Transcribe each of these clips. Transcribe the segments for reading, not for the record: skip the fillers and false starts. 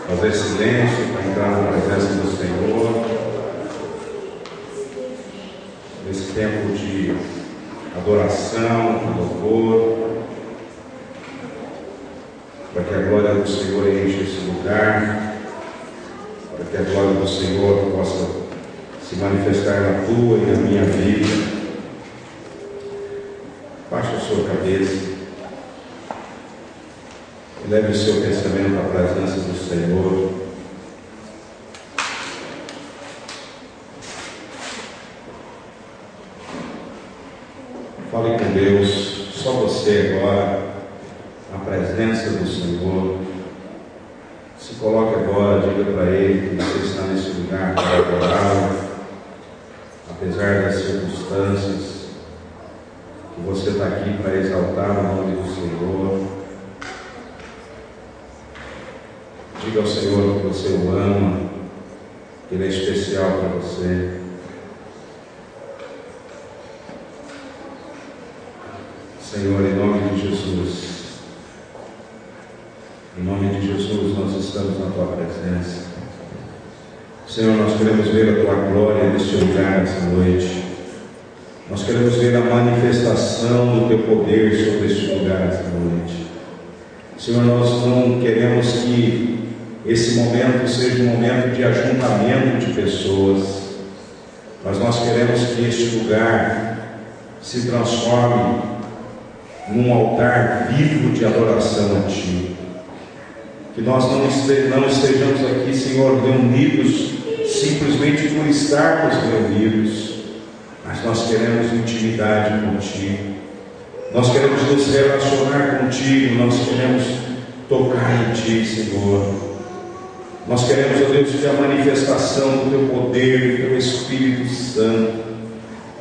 fazer silêncio para entrar na presença do Senhor, nesse tempo de adoração, de louvor, para que a glória do Senhor enche esse lugar, para que a glória do Senhor possa se manifestar na tua e na minha vida. Baixe a sua cabeça e leve o seu pensamento à presença do Senhor. Fale com Deus, só você agora, na presença do Senhor. Se coloque agora, diga para Ele que você está nesse lugar para adorar, apesar das circunstâncias, que você está aqui para exaltar o nome do Senhor. Diga ao Senhor que você o ama, que Ele é especial para você. Senhor, em nome de Jesus, nós estamos na Tua presença. Senhor, nós queremos ver a Tua glória neste lugar, esta noite. Nós queremos ver a manifestação do Teu poder sobre este lugar, esta noite. Senhor, nós não queremos que esse momento seja um momento de ajuntamento de pessoas, mas nós queremos que este lugar se transforme num altar vivo de adoração a Ti. Que nós não estejamos aqui, Senhor, reunidos simplesmente por estarmos reunidos, mas nós queremos intimidade contigo, nós queremos nos relacionar contigo, nós queremos tocar em Ti, Senhor. Nós queremos, ó Deus, que a manifestação do Teu poder, do Teu Espírito Santo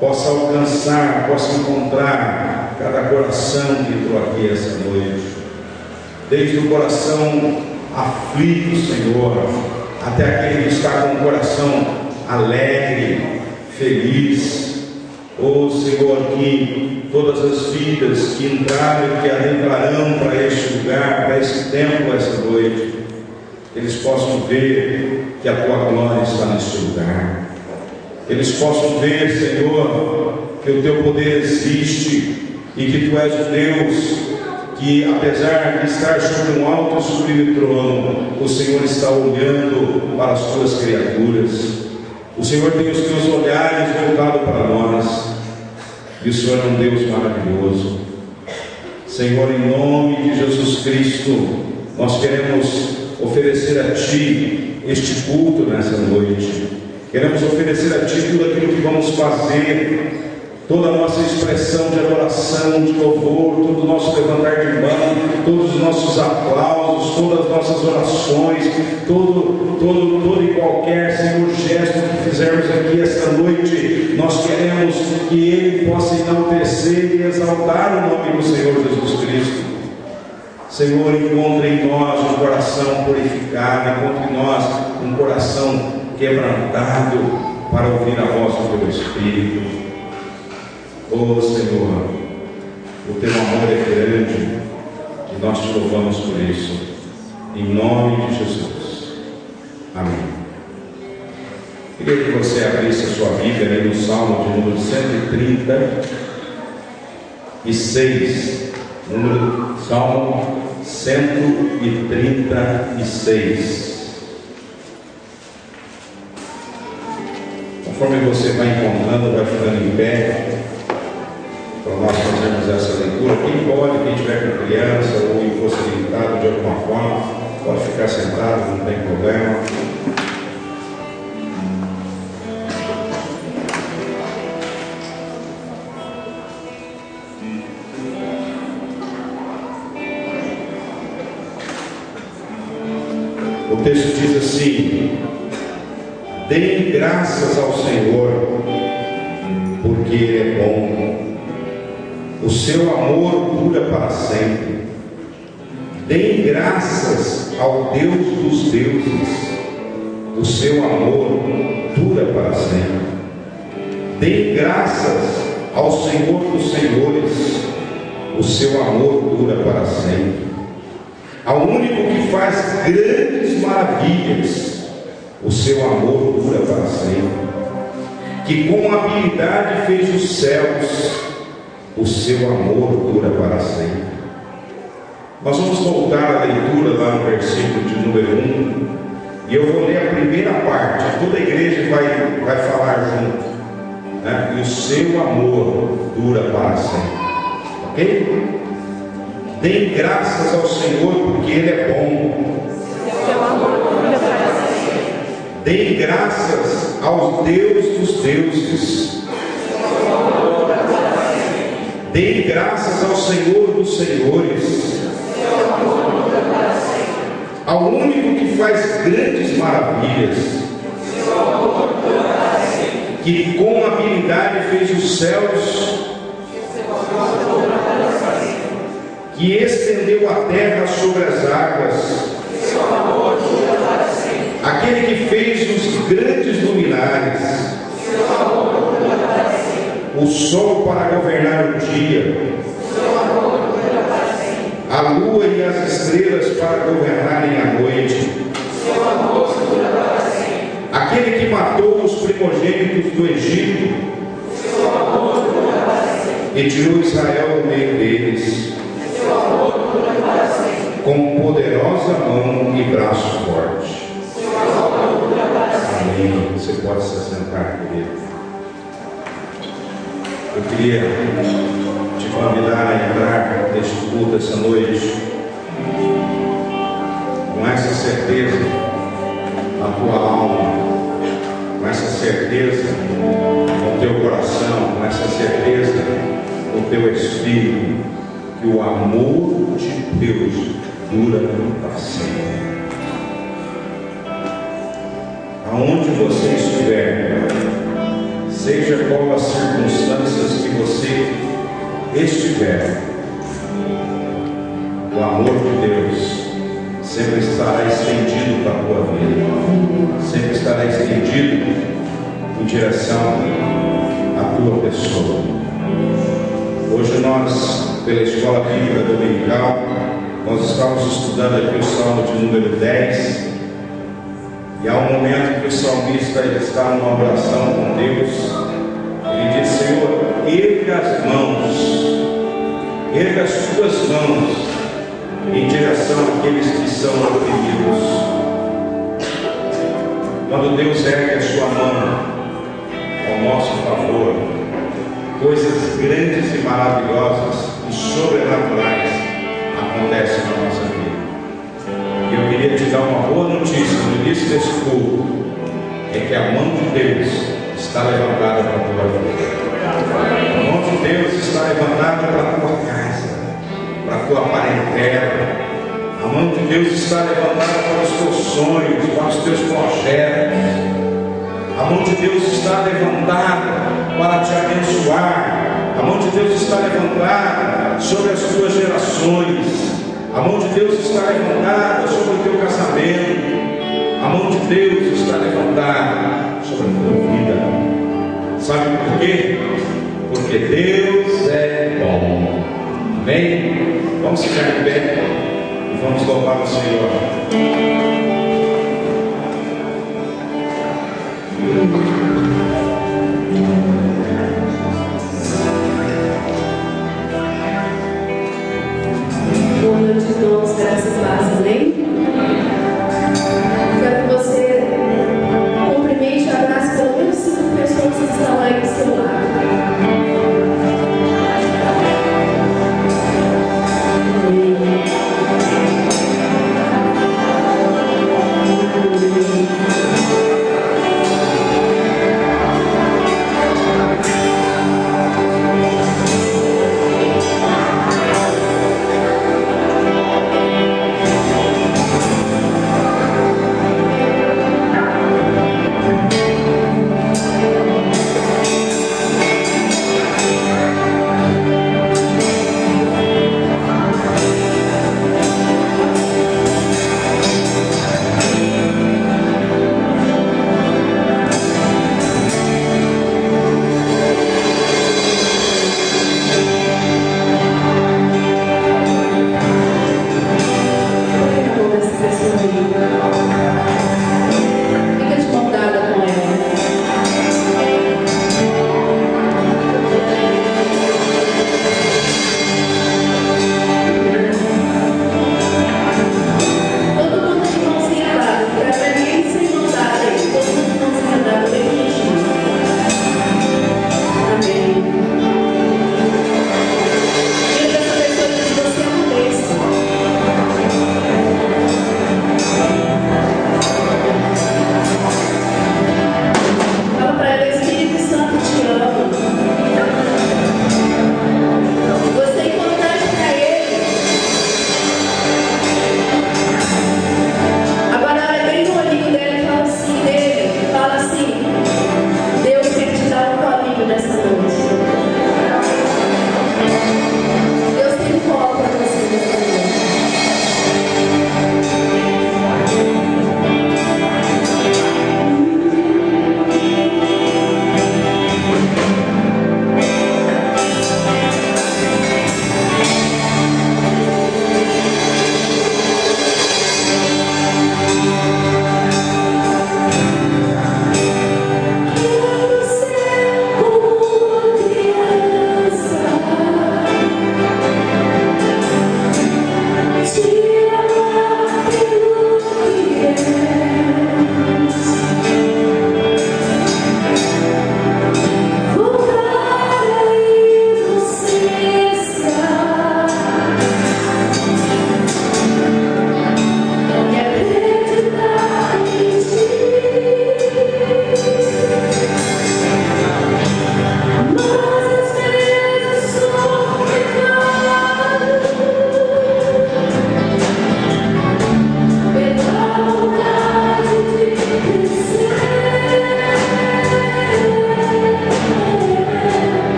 possa alcançar, possa encontrar cada coração que entrou aqui essa noite, desde o coração aflito, Senhor, até aquele que está com o coração alegre, feliz. Oh Senhor, que todas as vidas que entraram e que adentrarão para este lugar, para este templo essa noite, eles possam ver que a Tua glória está neste lugar. Eles possam ver, Senhor, que o Teu poder existe e que Tu és o Deus que, apesar de estar sobre um alto e sublime trono, o Senhor está olhando para as Tuas criaturas. O Senhor tem os Teus olhares voltados para nós, e o Senhor é um Deus maravilhoso. Senhor, em nome de Jesus Cristo, nós queremos oferecer a Ti este culto nessa noite. Queremos oferecer a Ti tudo aquilo que vamos fazer, toda a nossa expressão de adoração, de louvor, todo o nosso levantar de mão, todos os nossos aplausos, todas as nossas orações, todo e qualquer, Senhor, gesto que fizermos aqui esta noite, nós queremos que Ele possa enaltecer e exaltar o nome do Senhor Jesus Cristo. Senhor, encontre em nós um coração purificado, encontre em nós um coração quebrantado para ouvir a voz do Teu Espírito. Oh Senhor, o Teu amor é grande e nós Te louvamos por isso, em nome de Jesus. Amém. Queria que você abrisse a sua Bíblia aí no Salmo de número 136, Salmo 136. Conforme você vai encontrando, vai ficando em pé para nós fazermos essa leitura. Quem tiver com criança ou impossibilitado de alguma forma, pode ficar sentado, não tem problema. O texto diz assim: deem graças ao Senhor, porque Ele é bom, o seu amor dura para sempre. Deem graças ao Deus dos deuses, o seu amor dura para sempre. Deem graças ao Senhor dos senhores, o seu amor dura para sempre. ao único que faz grandes maravilhas, o seu amor dura para sempre, que com habilidade fez os céus, o seu amor dura para sempre. Nós vamos voltar à leitura lá no versículo de número 1, e eu vou ler a primeira parte, toda a igreja vai falar junto, né? E o seu amor dura para sempre, ok? Deem graças ao Senhor, porque Ele é bom. Deem graças ao Deus dos deuses. Deem graças ao Senhor dos senhores, ao único que faz grandes maravilhas, que com habilidade fez os céus, que estendeu a terra sobre as águas, aquele que fez os grandes luminares, o sol para governar o dia, a lua e as estrelas para governarem a noite, aquele que matou os primogênitos do Egito e tirou Israel do meio deles, com poderosa mão e braço forte. Amém. Você pode se assentar, querido. Eu queria te convidar a entrar neste culto essa noite com essa certeza na tua alma, com essa certeza no teu coração, com essa certeza no teu espírito, que o amor de Deus dura para sempre. Aonde você estiver, seja qual as circunstâncias que você estiver, o amor de Deus sempre estará estendido para a tua vida, sempre estará estendido em direção à tua pessoa. Hoje nós, pela Escola Bíblica Dominical, nós estamos estudando aqui o Salmo de número 10, e há um momento que o salmista está numa oração com Deus. Ele diz: Senhor, erga as mãos, erga as tuas mãos em direção àqueles que são oprimidos. Quando Deus ergue a sua mão ao nosso favor, coisas grandes e maravilhosas e sobrenaturais acontecem na nossa vida. E eu queria te dar uma boa notícia no início desse culto: é que a mão de Deus está levantada para a tua vida. A mão de Deus está levantada para a tua casa, para a tua parentela. A mão de Deus está levantada para os teus sonhos, para os teus projetos. A mão de Deus está levantada para te abençoar. A mão de Deus está levantada sobre as tuas gerações. A mão de Deus está levantada sobre o teu casamento. A mão de Deus está levantada sobre a tua vida. Sabe por quê? Porque Deus é bom. Amém? Vamos ficar de pé e vamos louvar o Senhor. Boa noite a todos, graças e paz, amém? Quero que você cumprimente e abrace pelo menos 5 pessoas que estão aí do seu lado. Amém.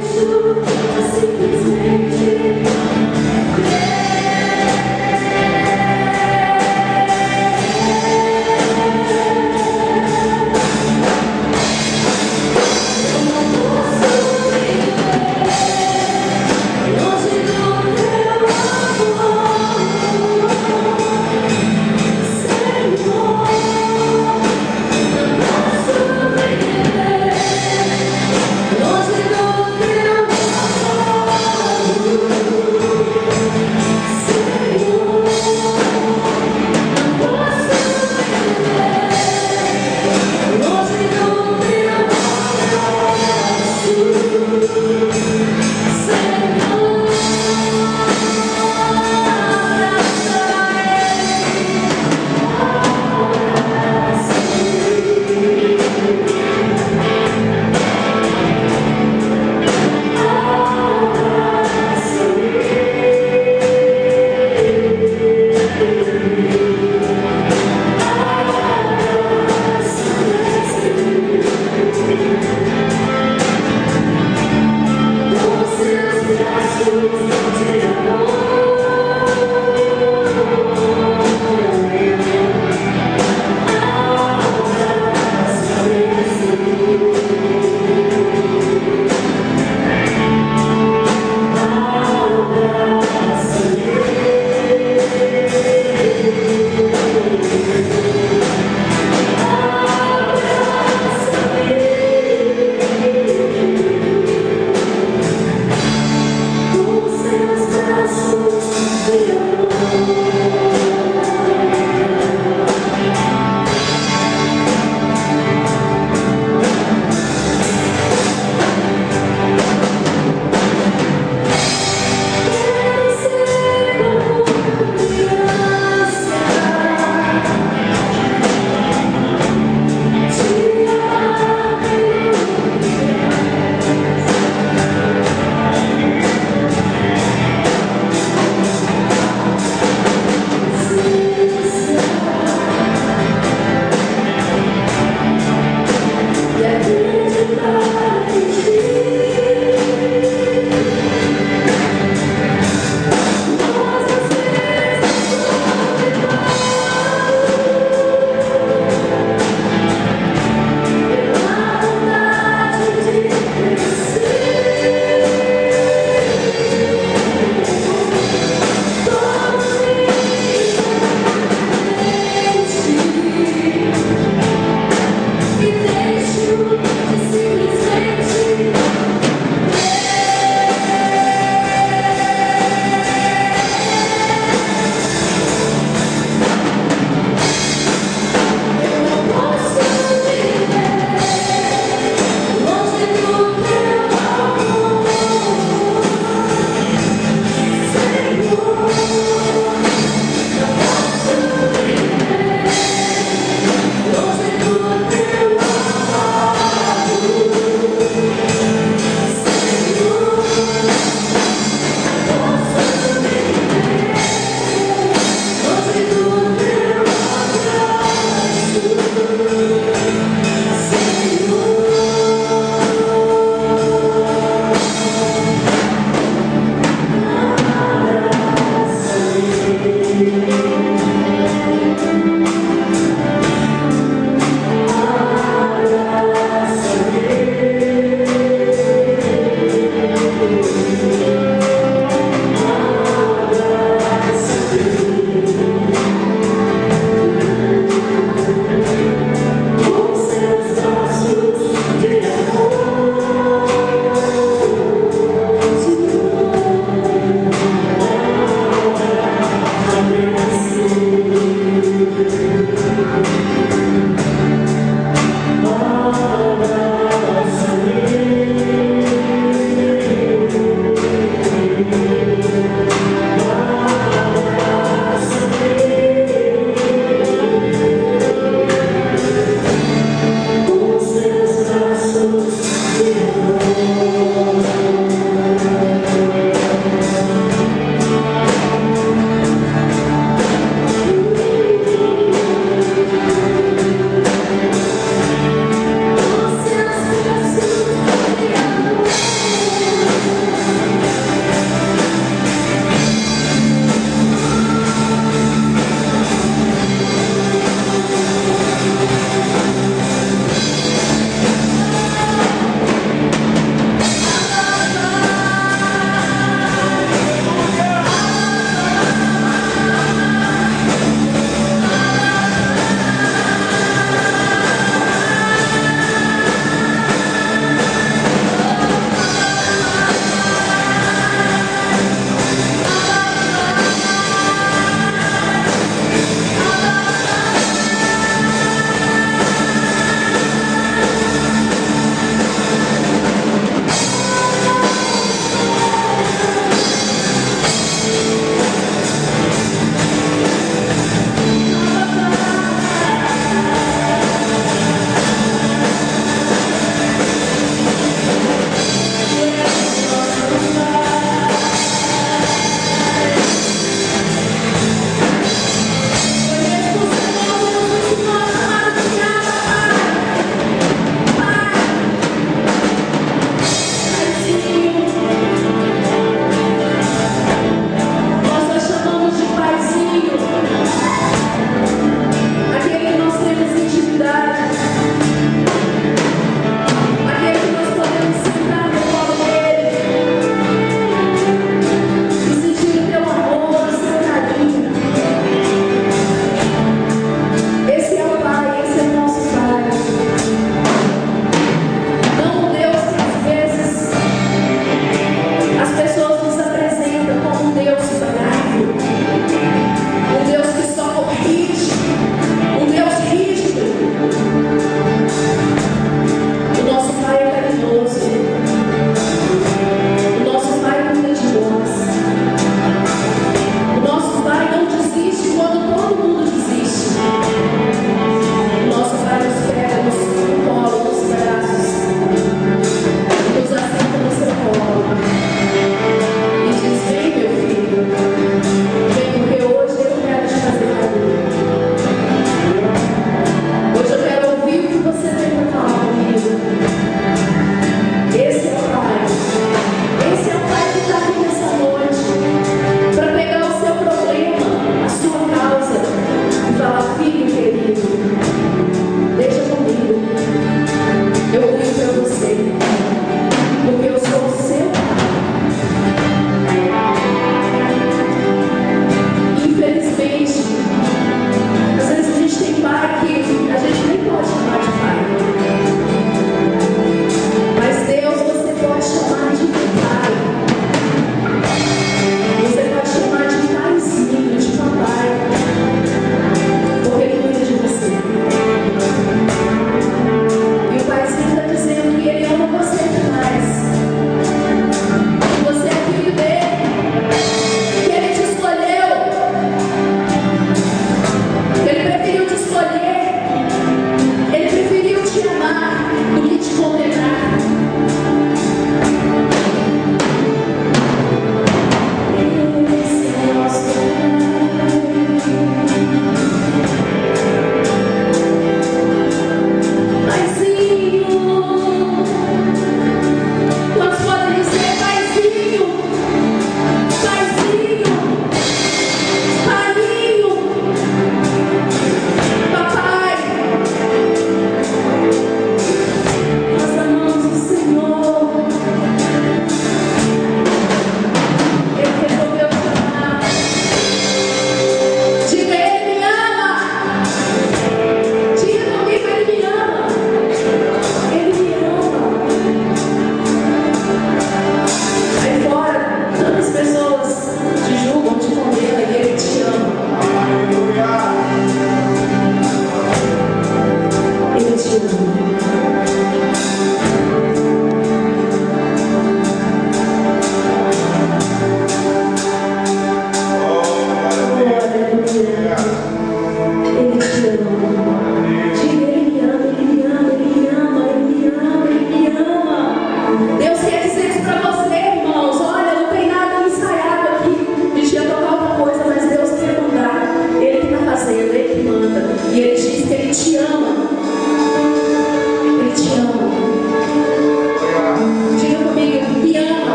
Você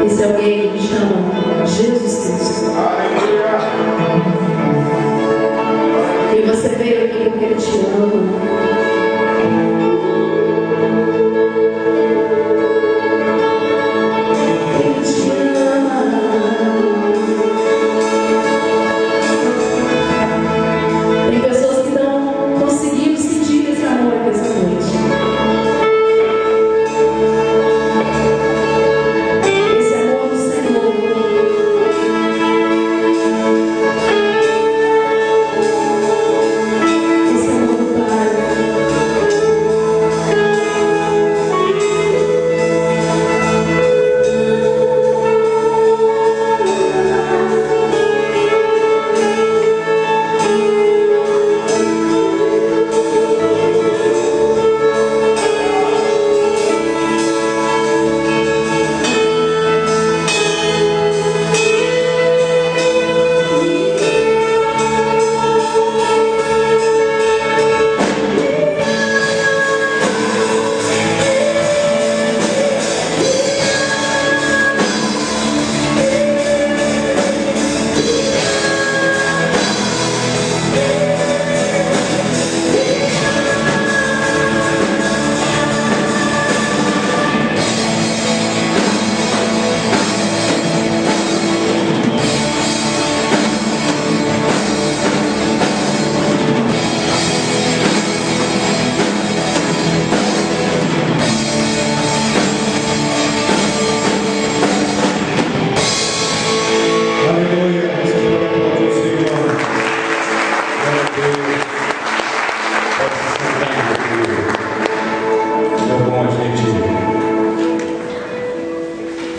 Esse alguém me chama Jesus Cristo. E você veio aqui porque Ele te ama.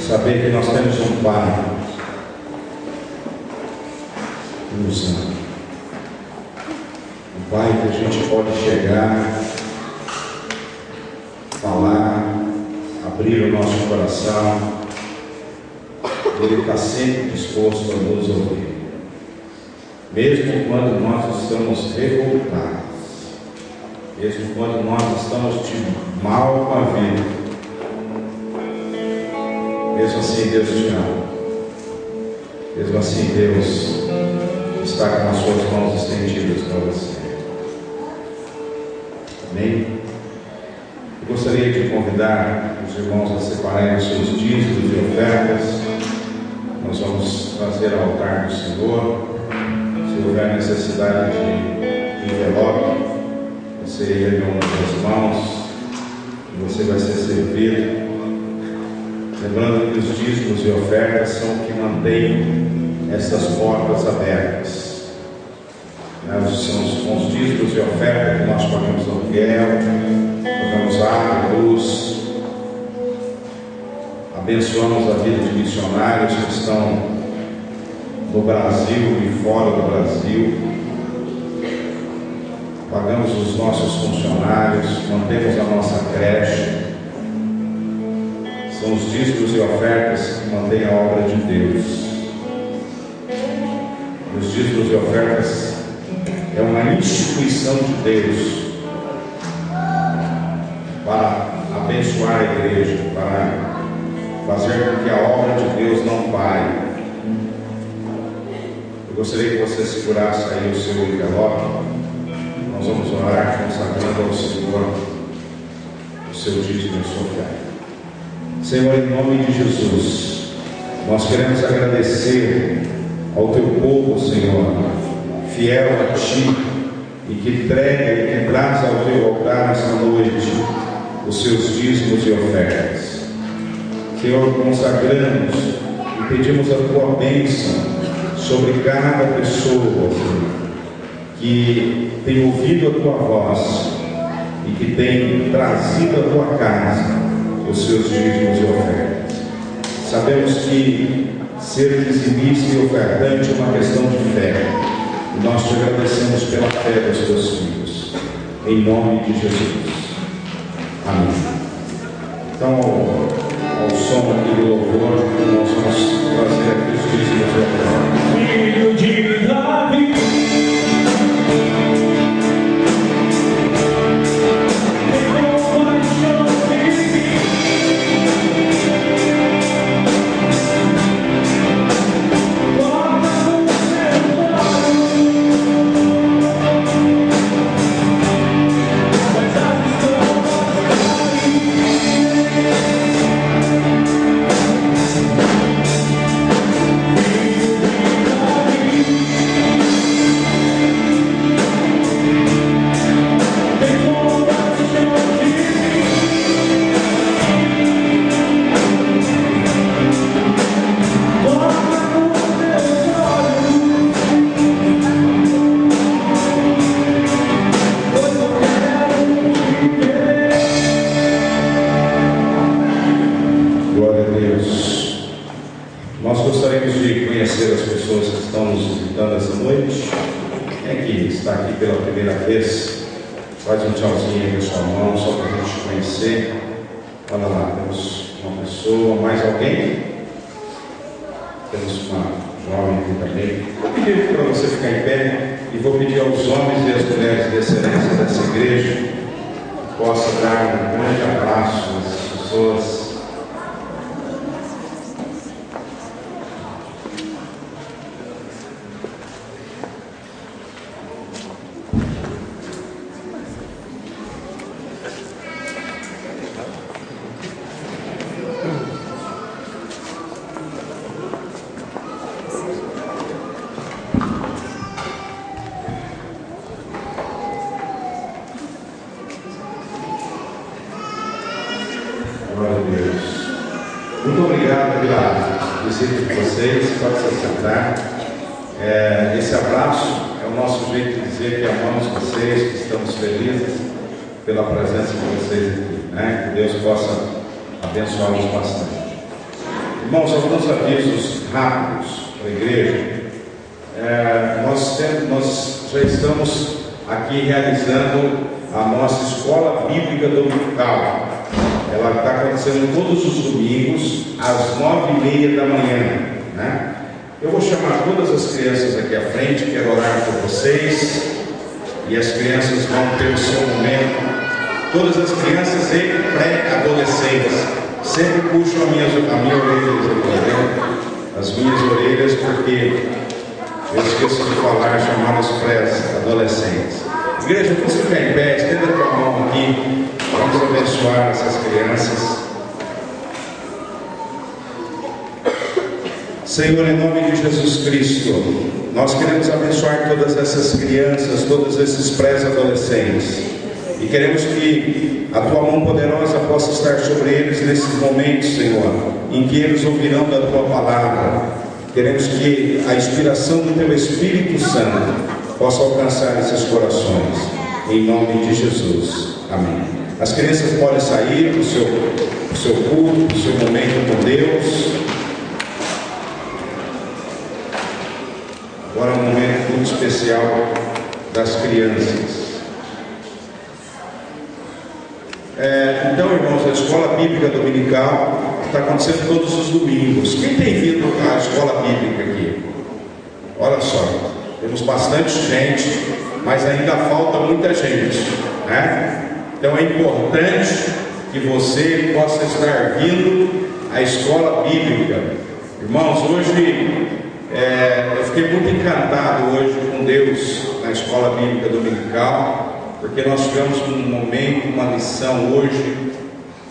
Saber que nós temos um Pai que nos ama. Um Pai que a gente pode chegar, falar, abrir o nosso coração. Ele está sempre disposto a nos ouvir. Mesmo quando nós estamos revoltados, mesmo quando nós estamos de mal com a vida, mesmo assim Deus te ama. Mesmo assim Deus está com as suas mãos estendidas para você. Amém? Eu gostaria de convidar os irmãos a separarem os seus dízimos e ofertas. Nós vamos trazer ao altar do Senhor. Se houver necessidade de envelope, você ergue uma das mãos e você vai ser servido. Lembrando que os dízimos e ofertas são o que mantém estas portas abertas. São os dízimos e ofertas que nós pagamos aluguel, pagamos água, luz, abençoamos a vida de missionários que estão no Brasil e fora do Brasil, pagamos os nossos funcionários, mantemos a nossa creche. São os dízimos e ofertas que mantêm a obra de Deus. Os dízimos e ofertas é uma instituição de Deus para abençoar a igreja, para fazer com que a obra de Deus não pare. Eu gostaria que você segurasse aí o seu envelope. Nós vamos orar consagrando ao Senhor o seu dízimo e a sua oferta. Senhor, em nome de Jesus, nós queremos agradecer ao Teu povo, Senhor, fiel a Ti, e que entrega e que traz ao Teu altar nesta noite os seus dízimos e ofertas. Senhor, consagramos e pedimos a Tua bênção sobre cada pessoa, Senhor, que tem ouvido a Tua voz e que tem trazido à Tua casa os seus dízimos e ofertas. Sabemos que ser dizimista e ofertante é uma questão de fé, e nós te agradecemos pela fé dos teus filhos, em nome de Jesus. Amém. Então, ao som aqui do louvor, nós vamos trazer aqui os dízimos e ofertas. Filho de Davi, Deus. Nós gostaríamos de conhecer as pessoas que estão nos visitando essa noite. Quem é que está aqui pela primeira vez? Faz um tchauzinho aí com a sua mão, só para a gente conhecer. Olha lá, temos uma pessoa, mais alguém? Temos uma jovem aqui também. Vou pedir para você ficar em pé e vou pedir aos homens e às mulheres de excelência dessa igreja que possa dar um grande abraço às pessoas. Glória a Deus. Muito obrigado pela visita de vocês. Pode se sentar. Esse abraço é o nosso jeito de dizer que amamos vocês, que estamos felizes pela presença de vocês aqui, né? Que Deus possa abençoá-los bastante. Irmãos, alguns avisos rápidos para a igreja. Nós já estamos aqui realizando a nossa escola bíblica dominical. Ela está acontecendo todos os domingos, às 9h30 da manhã, né? Eu vou chamar todas as crianças aqui à frente, quero orar por vocês, e as crianças vão ter o seu momento. Todas as crianças e pré-adolescentes sempre puxam a minha orelha, as minhas orelhas, porque eu esqueço de falar, chamar os pré-adolescentes. Igreja, você ficar em pé, estenda a tua mão aqui. Vamos abençoar essas crianças. Senhor, em nome de Jesus Cristo, nós queremos abençoar todas essas crianças, todos esses pré-adolescentes, e queremos que a tua mão poderosa possa estar sobre eles nesses momentos, Senhor, em que eles ouvirão da tua palavra. Queremos que a inspiração do teu Espírito Santo possa alcançar esses corações, em nome de Jesus. Amém. As crianças podem sair do seu culto, do seu momento com Deus. Agora é um momento muito especial das crianças. Então, irmãos, a escola bíblica dominical está acontecendo todos os domingos. Quem tem vindo à escola bíblica aqui? Olha só, temos bastante gente, mas ainda falta muita gente, né? Então é importante que você possa estar vindo à escola bíblica. Irmãos, hoje eu fiquei muito encantado hoje com Deus na escola bíblica dominical, porque nós tivemos um momento, uma lição hoje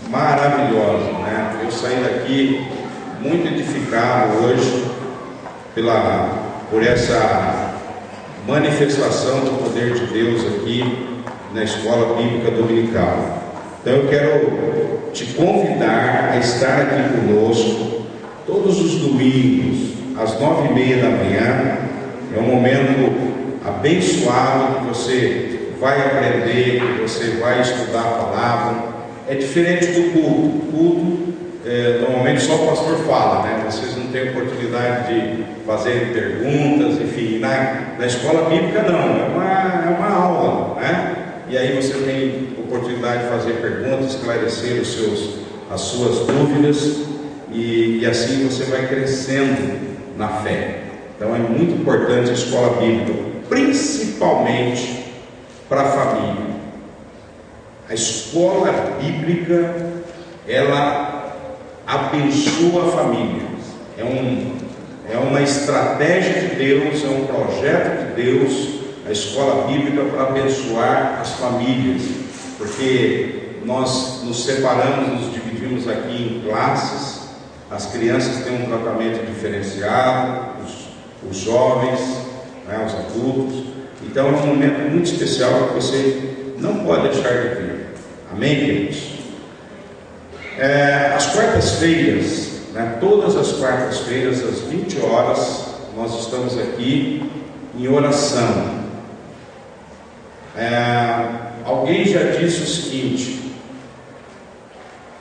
maravilhosa, né? Eu saí daqui muito edificado hoje por essa manifestação do poder de Deus aqui na escola bíblica dominical. Então eu quero te convidar a estar aqui conosco todos os domingos às 9h30 da manhã. É um momento abençoado que você vai aprender, que você vai estudar a palavra. É diferente do culto. O culto normalmente só o pastor fala, né? Vocês não têm oportunidade de fazer perguntas, enfim. Na escola bíblica não, é uma aula, né? E aí você tem oportunidade de fazer perguntas, esclarecer as suas dúvidas, e assim você vai crescendo na fé. Então é muito importante a escola bíblica, principalmente para a família. A escola bíblica, ela abençoa a família. É uma estratégia de Deus, é um projeto de Deus, a escola bíblica, para abençoar as famílias, porque nós nos separamos, nos dividimos aqui em classes. As crianças têm um tratamento diferenciado, os jovens, né, os adultos. Então é um momento muito especial que você não pode deixar de vir. Amém, queridos? As quartas-feiras, né, todas as quartas-feiras, às 20 horas, nós estamos aqui em oração. Alguém já disse o seguinte: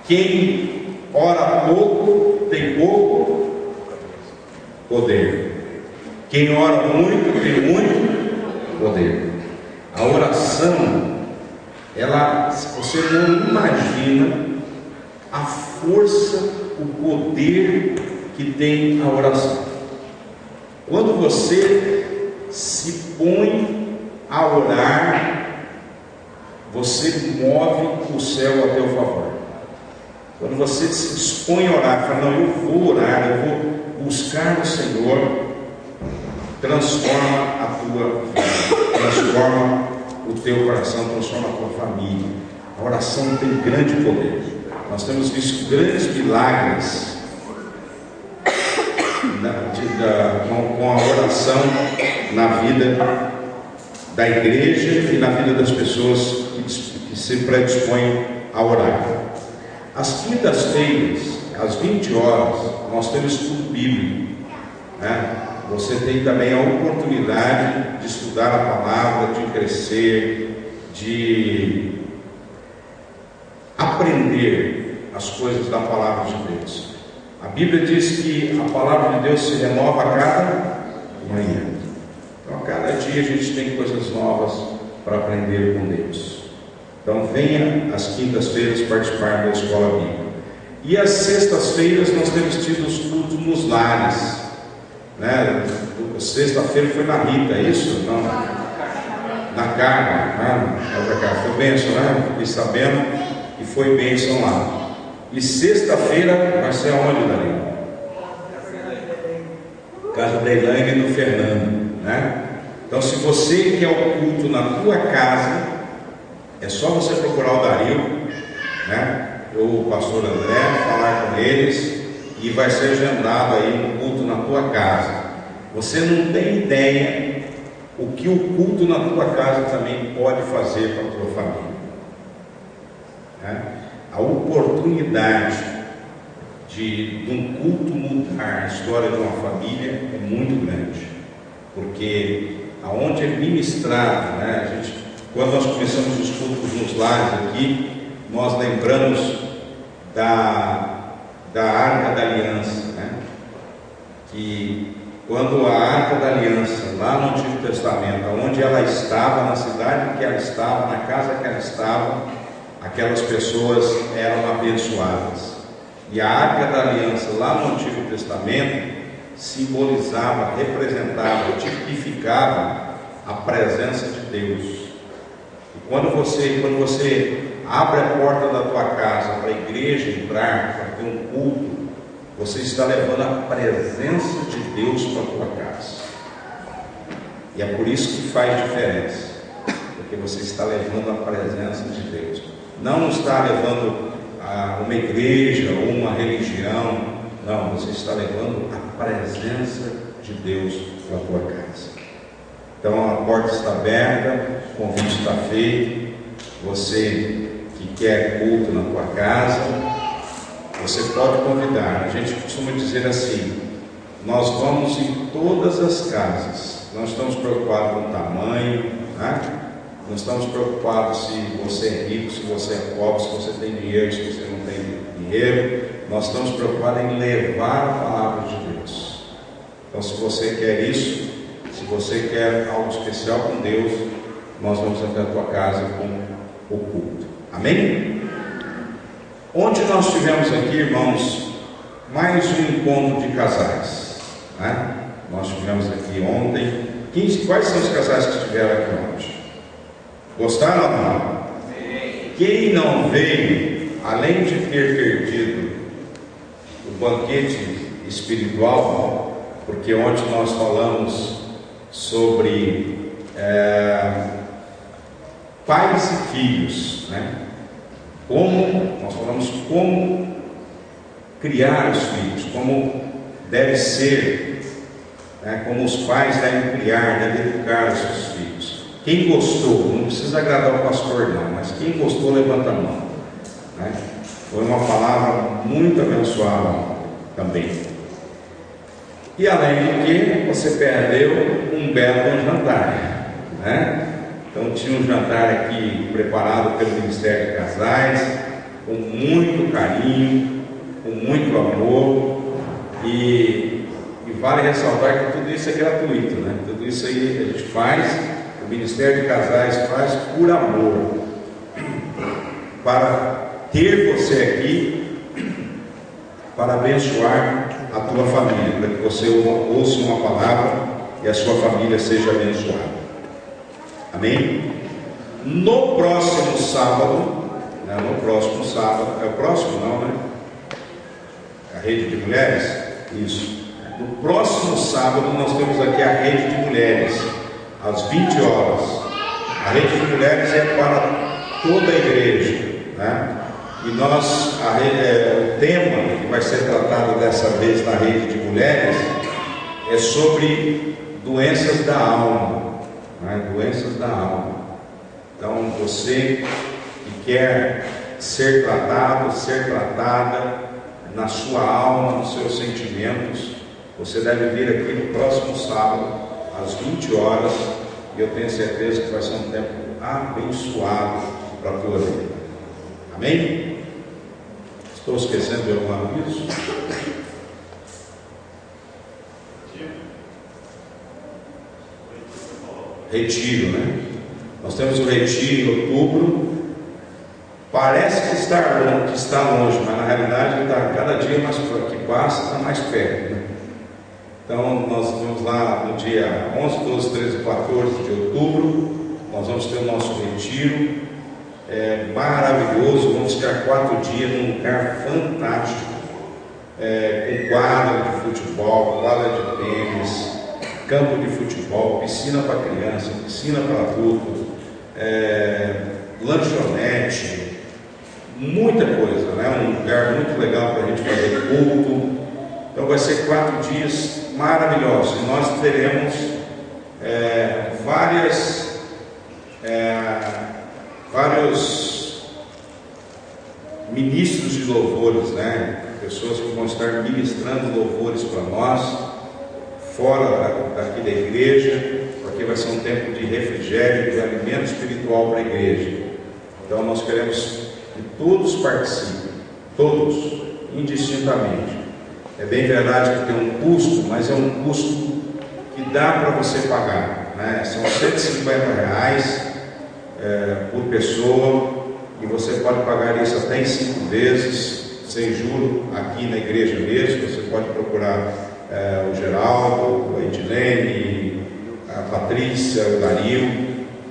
quem ora pouco tem Quem ora muito tem muito poder. A oração, você não imagina a força, o poder que tem a oração. Quando você se põe a orar, você move o céu a teu favor. Quando você se dispõe a orar, fala, não, eu vou orar, eu vou buscar o Senhor, transforma a tua vida, transforma o teu coração, transforma a tua família. A oração tem grande poder. Nós temos visto grandes milagres com a oração na vida da igreja e na vida das pessoas que se predispõem a orar. Às quintas-feiras, às 20 horas, nós temos estudo bíblico, né? Você tem também a oportunidade de estudar a palavra, de crescer, de aprender as coisas da palavra de Deus. A Bíblia diz que a palavra de Deus se renova a cada manhã. Então, a cada dia a gente tem coisas novas para aprender com Deus. Então, venha às quintas-feiras participar da escola bíblica. E às sextas-feiras nós temos tido os cultos nos lares, né? Sexta-feira foi na Rita, é isso? Não? Na Carmen, né? Foi bênção, né? Fiquei sabendo que foi bênção lá. E sexta-feira vai ser aonde, Dario? Casa da Elaine e do Fernando, né? Então, se você quer o culto na tua casa, é só você procurar o Dario, né? O pastor André, falar com eles, e vai ser agendado aí um culto na tua casa. Você não tem ideia o que o culto na tua casa também pode fazer para a tua família, né? A oportunidade de um culto mudar a história de uma família é muito grande, porque aonde é ministrado, né? Quando nós começamos os cultos nos lares aqui, nós lembramos da Arca da Aliança, né? Que quando a Arca da Aliança, lá no Antigo Testamento, onde ela estava, na cidade que ela estava, na casa que ela estava, aquelas pessoas eram abençoadas. E a Arca da Aliança, lá no Antigo Testamento, simbolizava, representava, tipificava a presença de Deus. E quando você abre a porta da tua casa para a igreja entrar, para ter um culto, você está levando a presença de Deus para a tua casa. E é por isso que faz diferença, porque você está levando a presença de Deus. Não está levando a uma igreja ou uma religião, não, você está levando a presença de Deus para a tua casa. Então a porta está aberta, o convite está feito. Você que quer culto na tua casa, você pode convidar. A gente costuma dizer assim: nós vamos em todas as casas, não estamos preocupados com o tamanho, né? Não estamos preocupados se você é rico, se você é pobre, se você tem dinheiro, se você não tem dinheiro. Nós estamos preocupados em levar a palavra de Deus. Então, se você quer isso, se você quer algo especial com Deus, nós vamos até a tua casa com o culto. Amém? Onde nós tivemos aqui, irmãos, mais um encontro de casais, né? Nós tivemos aqui ontem. Quais são os casais que estiveram aqui ontem? Gostaram ou não? Quem não veio, além de ter perdido o banquete espiritual, porque ontem nós falamos sobre pais e filhos, né? Nós falamos como criar os filhos, como deve ser, né? Como os pais devem criar, devem educar os seus filhos. Quem gostou, não precisa agradar o pastor não, mas quem gostou, levanta a mão, né? Foi uma palavra muito abençoada também. E além do que, você perdeu um belo jantar, né? Então tinha um jantar aqui preparado pelo Ministério de Casais, com muito carinho, com muito amor, e vale ressaltar que tudo isso é gratuito, né? Tudo isso aí a gente faz, o Ministério de Casais faz por amor, para ter você aqui, para abençoar a tua família, para que você ouça uma palavra e a sua família seja abençoada. Amém? No próximo sábado, né? No próximo sábado, é o próximo não, né? A rede de mulheres? Isso. No próximo sábado nós temos aqui a rede de mulheres, às 20 horas. A rede de mulheres é para toda a igreja, né? E nós, o tema que vai ser tratado dessa vez na rede de mulheres é sobre doenças da alma, né? Doenças da alma. Então você que quer ser tratado, ser tratada na sua alma, nos seus sentimentos, você deve vir aqui no próximo sábado, às 20 horas, e eu tenho certeza que vai ser um tempo abençoado para a tua vida. Amém? Estou esquecendo de algum aviso? Retiro, né? Nós temos o retiro em outubro. Parece que está longe, mas na realidade está cada dia mais que passa, está mais perto, né? Então nós vamos lá no dia 11, 12, 13 e 14 de outubro. Nós vamos ter o nosso retiro. É maravilhoso, vamos ficar 4 dias num lugar fantástico, com quadra de futebol, quadra de tênis, campo de futebol, piscina para criança, piscina para adulto, lanchonete, muita coisa, né? Um lugar muito legal para a gente fazer culto. Então vai ser 4 dias maravilhosos, e nós teremos vários ministros de louvores, né? Pessoas que vão estar ministrando louvores para nós, fora daqui da igreja, porque vai ser um tempo de refrigério, de alimento espiritual para a igreja. Então nós queremos que todos participem, todos, indistintamente. É bem verdade que tem um custo, mas é um custo que dá para você pagar, né? São R$150 por pessoa, e você pode pagar isso até em 5 vezes, sem juro, aqui na igreja mesmo. Você pode procurar o Geraldo, a Edilene, a Patrícia, o Dario,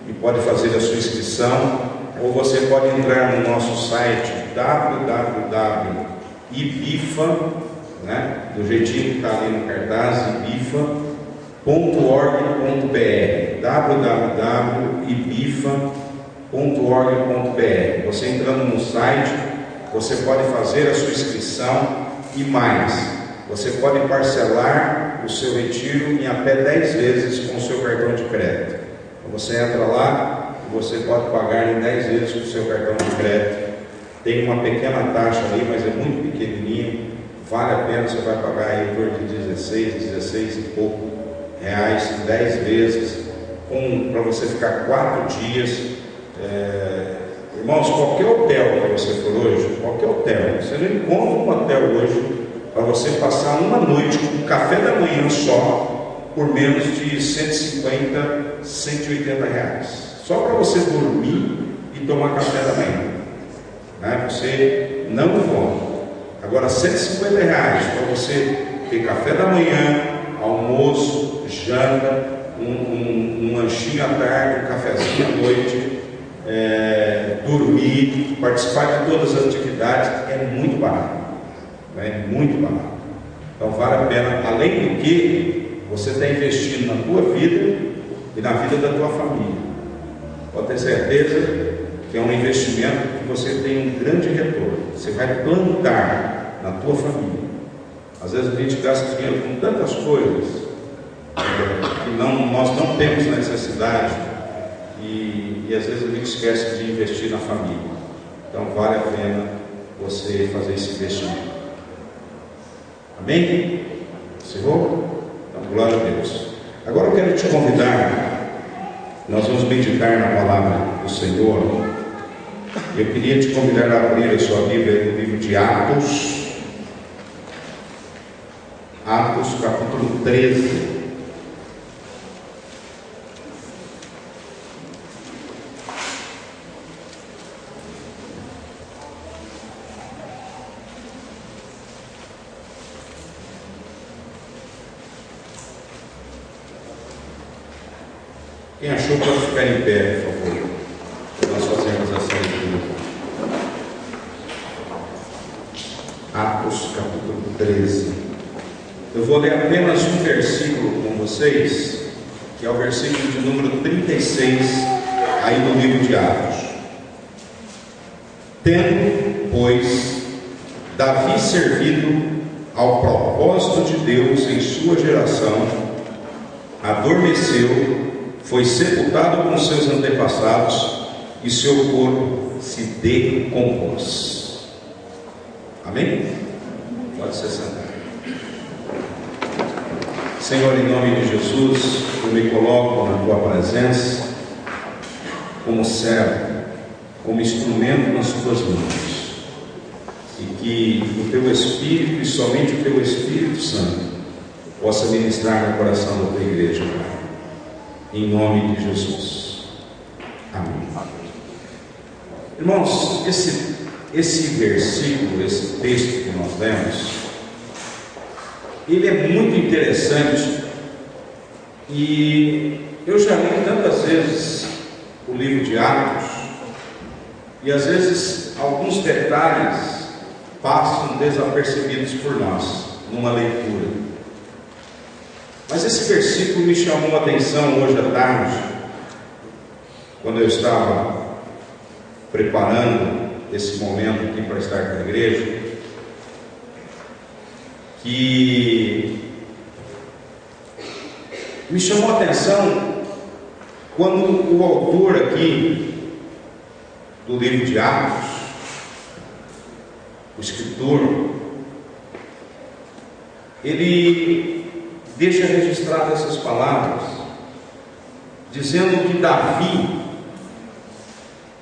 e pode fazer a sua inscrição, ou você pode entrar no nosso site www.ibifa, né? Do jeitinho que está ali no cartaz, ibifa.org.br, www.ibifa.org.br. Você entrando no site, você pode fazer a sua inscrição, e mais, você pode parcelar o seu retiro em até 10 vezes com o seu cartão de crédito. Então você entra lá e você pode pagar em 10 vezes com o seu cartão de crédito. Tem uma pequena taxa ali, mas é muito pequenininha. Vale a pena, você vai pagar aí em torno de 16 e pouco reais, 10 vezes, para você ficar 4 dias. Irmãos, qualquer hotel que você for hoje, qualquer hotel, você não encontra um hotel hoje para você passar uma noite com um café da manhã só, por menos de 150, 180 reais. Só para você dormir e tomar café da manhã, né? Você não encontra. Agora, R$150 para você ter café da manhã, almoço, janta, um lanchinho à tarde, um cafezinho à noite, dormir, participar de todas as atividades, é muito barato, né? Muito barato. Então vale a pena. Além do que, você está investindo na tua vida e na vida da tua família. Pode ter certeza que é um investimento que você tem um grande retorno. Você vai plantar na tua família. Às vezes a gente gasta dinheiro com tantas coisas que nós não temos necessidade, e às vezes a gente esquece de investir na família. Então vale a pena você fazer esse investimento. Amém? Encerrou? Então glória a Deus. Agora eu quero te convidar, nós vamos meditar na palavra do Senhor. Eu queria te convidar a abrir a sua Bíblia no livro de Atos. Atos capítulo 13. Quem achou pode ficar em pé, por favor. Nós fazemos essa leitura. Atos capítulo 13. Eu vou ler apenas um versículo com vocês, que é o versículo de número 36, aí no livro de Atos. Tendo, pois, Davi servido ao propósito de Deus em sua geração, adormeceu, foi sepultado com seus antepassados e seu corpo se decompôs. Amém? Pode ser sentado. Senhor, em nome de Jesus, eu me coloco na tua presença como servo, como instrumento nas tuas mãos, e que o teu Espírito e somente o teu Espírito Santo possa ministrar no coração da tua igreja, Pai. Em nome de Jesus. Amém. Irmãos, esse versículo, esse texto que nós lemos, ele é muito interessante, e eu já li tantas vezes o livro de Atos, e às vezes alguns detalhes passam desapercebidos por nós numa leitura. Mas esse versículo me chamou a atenção hoje à tarde, quando eu estava preparando esse momento aqui para estar com a igreja, que me chamou a atenção quando o autor aqui do livro de Atos, o escritor, ele deixa registradas essas palavras, dizendo que Davi,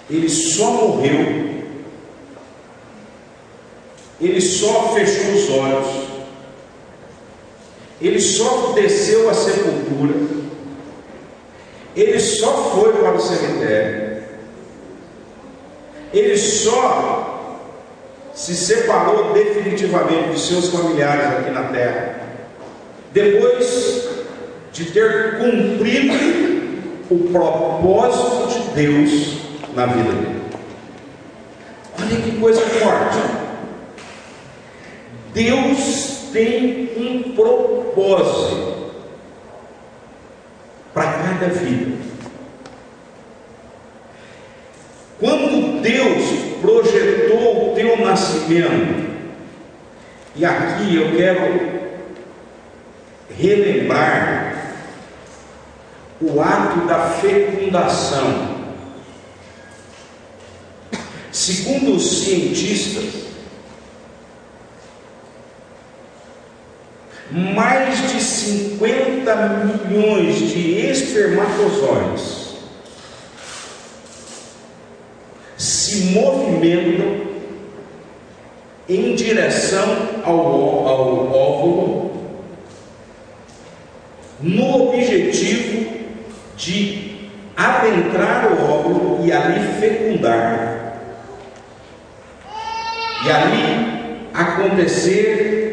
ele só morreu, ele só fechou os olhos, ele só desceu à sepultura, ele só foi para o cemitério, ele só se separou definitivamente dos seus familiares aqui na terra, depois de ter cumprido o propósito de Deus na vida dele. Olha que coisa forte. Deus tem um propósito para cada vida. Quando Deus projetou o teu nascimento, e aqui eu quero relembrar o ato da fecundação. Segundo os cientistas, mais de 50 milhões de espermatozoides se movimentam em direção ao óvulo, no objetivo de adentrar o óvulo e ali fecundar, e ali acontecer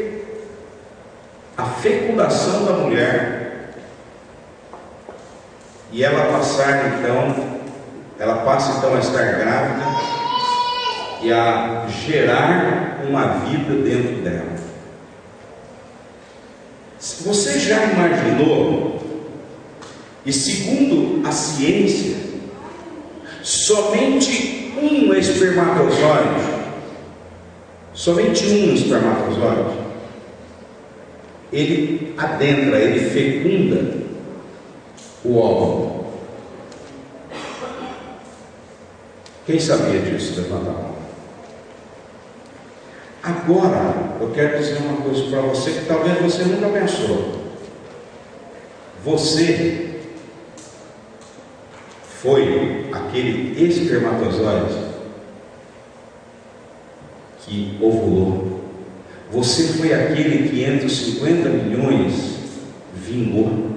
a fecundação da mulher, e ela passa então a estar grávida e a gerar uma vida dentro dela. Você já imaginou, e segundo a ciência, somente um espermatozoide, ele adentra, ele fecunda o óvulo. Quem sabia disso? Levanta a mão. Agora, eu quero dizer uma coisa para você que talvez você nunca pensou. Você foi aquele espermatozoide que ovulou. Você foi aquele que entre os 50 milhões vingou.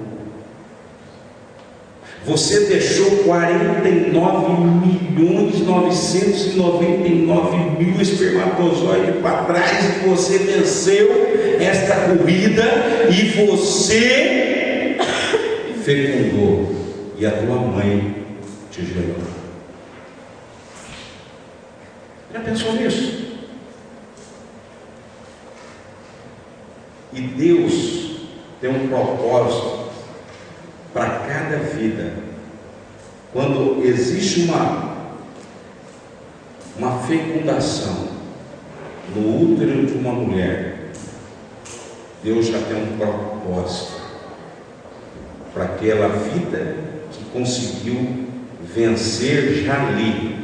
Você deixou 49.999.000 espermatozoides para trás e você venceu esta corrida e você fecundou e a tua mãe te gerou. Já pensou nisso? E Deus tem um propósito para cada vida. Quando existe uma fecundação no útero de uma mulher, Deus já tem um propósito para aquela vida que conseguiu vencer já ali.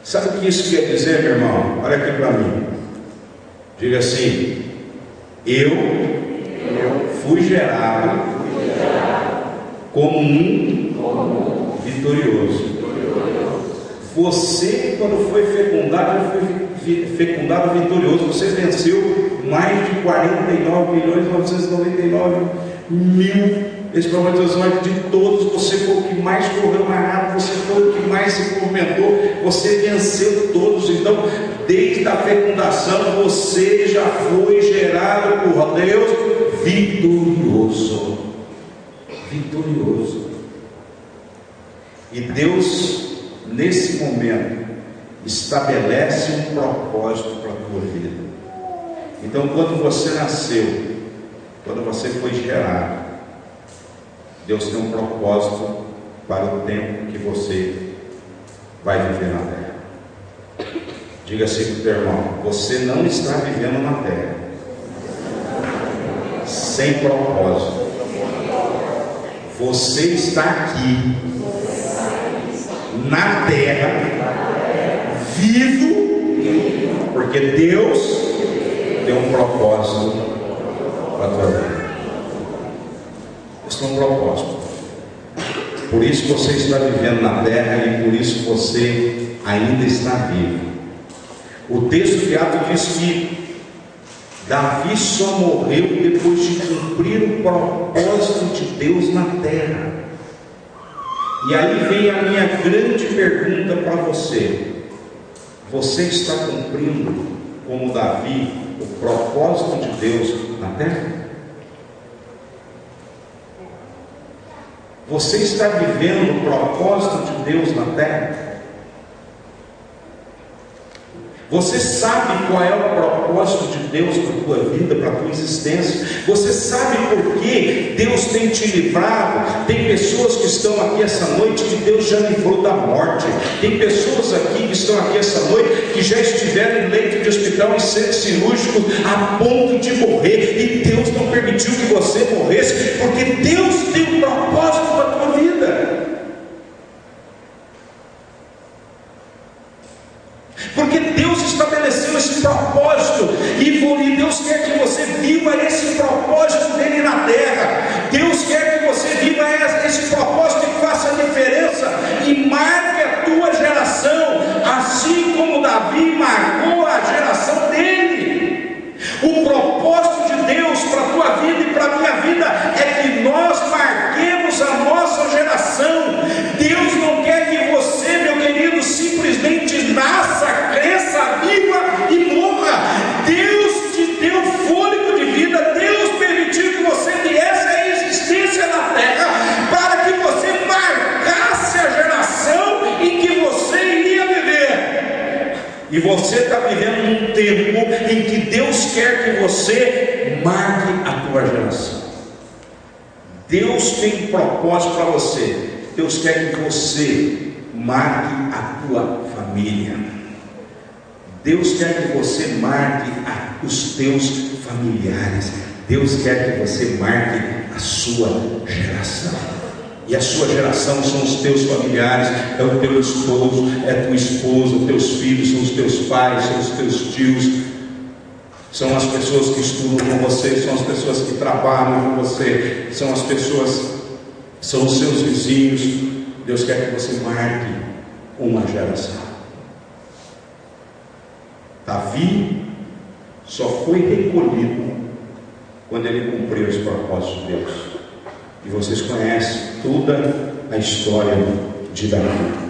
Sabe o que isso quer dizer, meu irmão? Olha aqui para mim. Diga assim: eu fui gerado como um vitorioso. Você, quando foi fecundado vitorioso. Você venceu mais de 49.999.000 espermatozoides de todos. Você foi o que mais correu mais rápido, você foi o que mais se movimentou, você venceu todos. Então, desde a fecundação, você já foi gerado por Deus vitorioso. Vitorioso. E Deus, nesse momento, estabelece um propósito para a tua vida. Então, quando você nasceu, quando você foi gerado, Deus tem um propósito para o tempo que você vai viver na terra. Diga assim para o teu irmão: você não está vivendo na terra sem propósito. Você está aqui na terra vivo, porque Deus tem um propósito para a tua vida. Deus tem um propósito. Por isso você está vivendo na terra e por isso você ainda está vivo. O texto de Atos diz que Davi só morreu depois de cumprir o propósito de Deus na terra. E aí vem a minha grande pergunta para você: você está cumprindo, como Davi, o propósito de Deus na terra? Você está vivendo o propósito de Deus na terra? Você sabe qual é o propósito de Deus para a tua vida, para a tua existência? Você sabe por que Deus tem te livrado? Tem pessoas que estão aqui essa noite que Deus já livrou da morte. Tem pessoas aqui que estão aqui essa noite que já estiveram em leito de hospital, em centro cirúrgico, a ponto de morrer, e Deus não permitiu que você morresse, porque Deus tem um propósito para a tua vida. Porque Deus estabeleceu esse propósito, e Deus quer que você viva esse propósito dele na terra. Deus quer que você viva esse propósito e faça a diferença e marque a tua geração, assim como Davi marcou a geração dele. O propósito de Deus para a tua vida e para a minha vida é que nós marquemos a nossa geração. Deus não quer que você, meu querido, simplesmente nasça, cresça, viva e morra. Deus te deu fôlego de vida. Deus permitiu que você viesse à existência na terra para que você marcasse a geração em que você iria viver. E você está vivendo num tempo em que Deus quer que você marque a tua geração. Deus tem um propósito para você. Deus quer que você marque a tua família. Deus quer que você marque os teus familiares. Deus quer que você marque a sua geração. E a sua geração são os teus familiares, é o teu esposo, é a tua esposa, os teus filhos, são os teus pais, são os teus tios, são as pessoas que estudam com você, são as pessoas que trabalham com você, são as pessoas, são os seus vizinhos. Deus quer que você marque uma geração. Davi só foi recolhido quando ele cumpriu os propósitos de Deus. E vocês conhecem toda a história de Davi.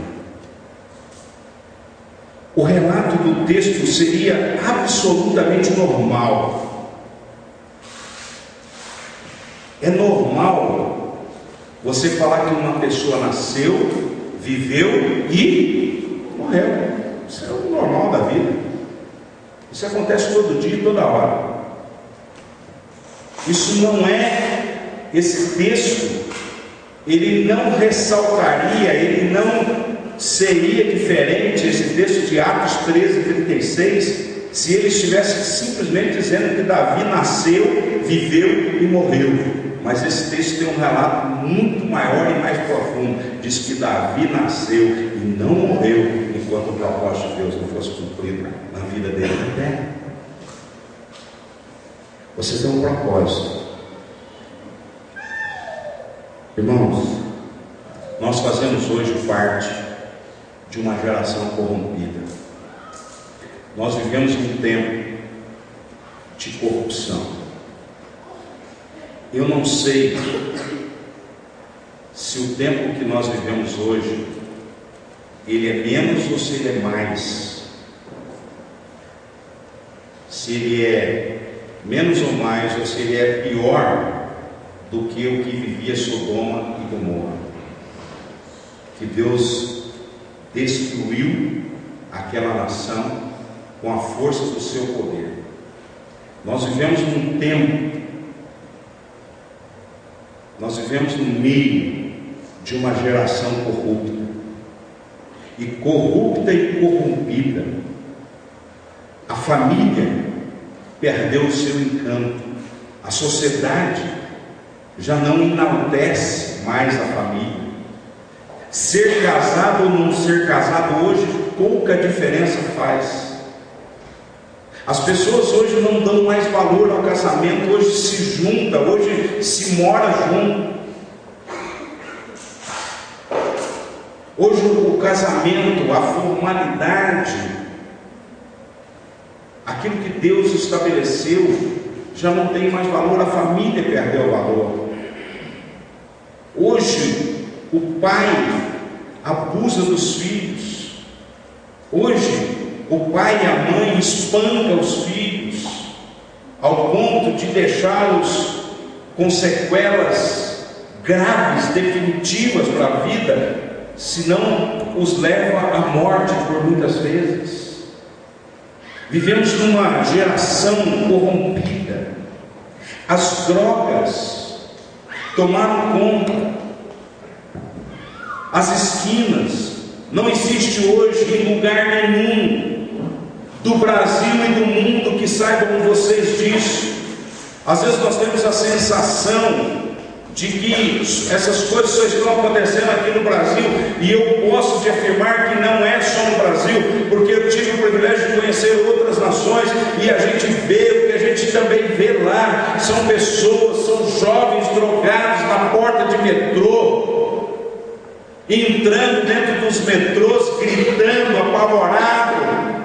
O relato do texto seria absolutamente normal. É normal você falar que uma pessoa nasceu, viveu e morreu. Isso é o normal da vida. Isso acontece todo dia e toda hora. Isso não é, esse texto, ele não ressaltaria, ele não seria diferente, esse texto de Atos 13:36, se ele estivesse simplesmente dizendo que Davi nasceu, viveu e morreu. Mas esse texto tem um relato muito maior e mais profundo. Diz que Davi nasceu e não morreu enquanto o propósito de Deus não fosse cumprido na vida dele na terra. Você tem um propósito. Irmãos, nós fazemos hoje parte de uma geração corrompida. Nós vivemos um tempo de corrupção. Eu não sei se o tempo que nós vivemos hoje, ele é menos ou se ele é mais. Se ele é menos ou mais, ou se ele é pior do que o que vivia Sodoma e Gomorra. Que Deus destruiu aquela nação com a força do seu poder. Nós vivemos num tempo, nós vivemos no meio de uma geração corrupta. E corrupta e corrompida, a família perdeu o seu encanto. A sociedade já não enaltece mais a família. Ser casado ou não ser casado hoje, pouca diferença faz. As pessoas hoje não dão mais valor ao casamento, hoje se junta, hoje se mora junto. Hoje o casamento, a formalidade, aquilo que Deus estabeleceu, já não tem mais valor, a família perdeu o valor. Hoje o pai abusa dos filhos. Hoje o pai e a mãe espancam os filhos ao ponto de deixá-los com sequelas graves, definitivas para a vida, se não os leva à morte por muitas vezes. Vivemos numa geração corrompida. As drogas tomaram conta. As esquinas, não existe hoje em lugar nenhum do Brasil e do mundo que saibam vocês disso. Às vezes nós temos a sensação de que essas coisas só estão acontecendo aqui no Brasil, e eu posso te afirmar que não é só no Brasil, porque eu tive o privilégio de conhecer outras nações, e a gente vê o que a gente também vê lá. São pessoas, são jovens drogados na porta de metrô, entrando dentro dos metrôs, gritando, apavorado,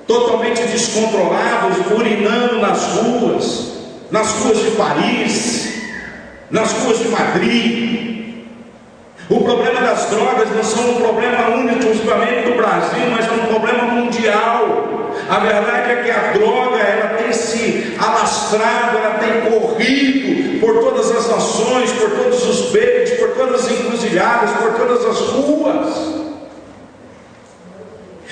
totalmente descontrolados, urinando nas ruas de Paris, nas ruas de Madrid. O problema das drogas não são um problema único exclusivamente do Brasil, mas é um problema mundial. A verdade é que a droga, ela tem se alastrado, ela tem corrido por todas as nações, por todos os becos, por todas as encruzilhadas, por todas as ruas.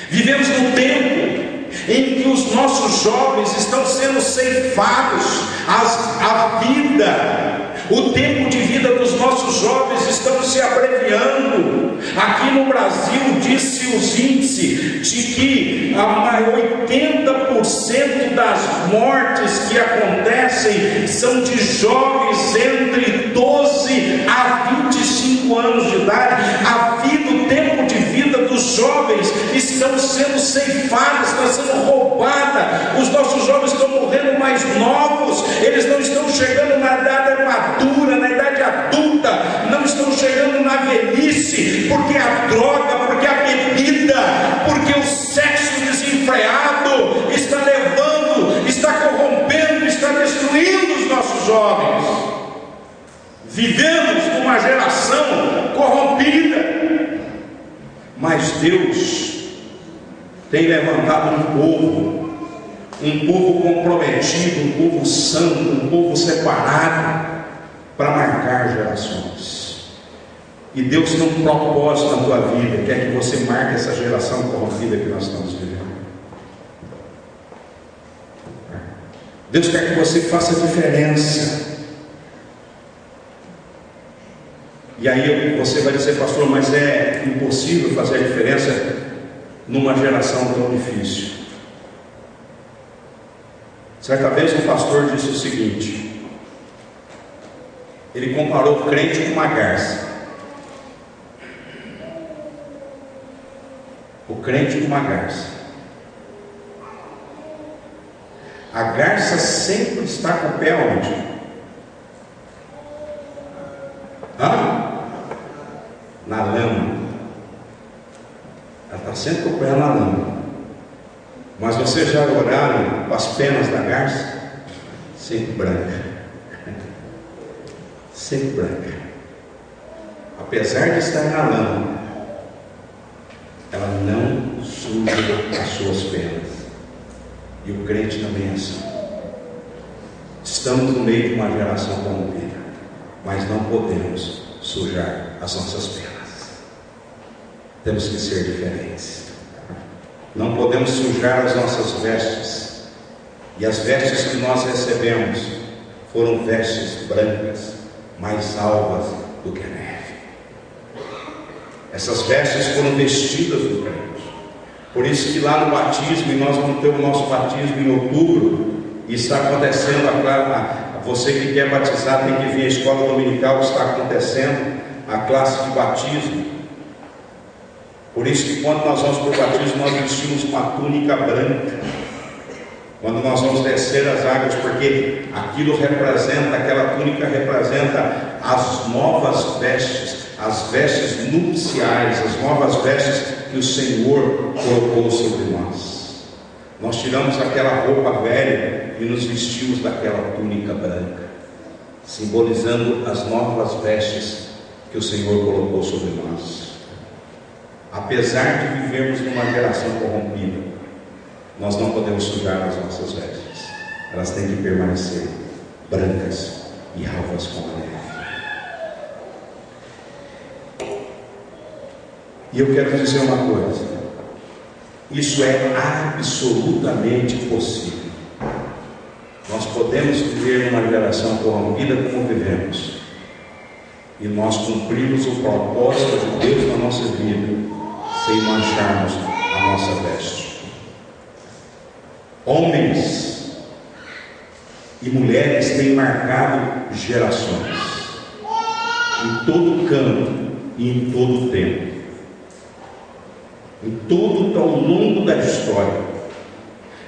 Vivemos num tempo em que os nossos jovens estão sendo ceifados, a vida, o tempo de vida dos nossos jovens estão se abreviando. Aqui no Brasil, disse os índices de que 80% das mortes que acontecem são de jovens entre 12 a 25 anos de idade. A vida, o tempo de vida dos jovens estão sendo ceifados, está sendo roubada. Os nossos jovens estão morrendo mais novos, eles não estão chegando na idade madura, na idade adulta, não estão chegando na velhice, porque a droga, porque a bebida, porque o sexo desenfreado Deus tem levantado um povo comprometido, um povo santo, um povo separado, para marcar gerações. E Deus tem um propósito na tua vida, quer que você marque essa geração corrompida que nós estamos vivendo. Deus quer que você faça diferença. E aí você vai dizer, pastor, mas é impossível fazer a diferença numa geração tão difícil. Certa vez um pastor disse o seguinte: ele comparou o crente com uma garça. O crente com uma garça. A garça sempre está com o pé onde? Na lama. Ela está sempre com o pé na lama. Mas vocês já olharam as penas da garça? Sempre branca. Sempre branca. Apesar de estar na lama, ela não suja as suas penas. E o crente também é assim. Estamos no meio de uma geração corrompida, mas não podemos sujar as nossas penas. Temos que ser diferentes. Não podemos sujar as nossas vestes. E as vestes que nós recebemos foram vestes brancas, mais alvas do que a neve. Essas vestes foram vestidas do crente. Por isso que lá no batismo, e nós vamos ter o nosso batismo em outubro, e está acontecendo, você que quer batizar tem que vir à escola dominical, está acontecendo a classe de batismo. Por isso que quando nós vamos para o batismo, nós vestimos uma túnica branca. Quando nós vamos descer as águas, porque aquilo representa, aquela túnica representa as novas vestes, as vestes nupciais, as novas vestes que o Senhor colocou sobre nós. Nós tiramos aquela roupa velha e nos vestimos daquela túnica branca, simbolizando as novas vestes que o Senhor colocou sobre nós. Apesar de vivermos numa geração corrompida, nós não podemos sujar as nossas vestes. Elas têm que permanecer brancas e alvas como a neve. E eu quero dizer uma coisa: isso é absolutamente possível. Nós podemos viver numa geração corrompida como vivemos, e nós cumprimos o propósito de Deus na nossa vida, sem mancharmos a nossa veste. Homens e mulheres têm marcado gerações, em todo canto e em todo tempo, ao longo da história.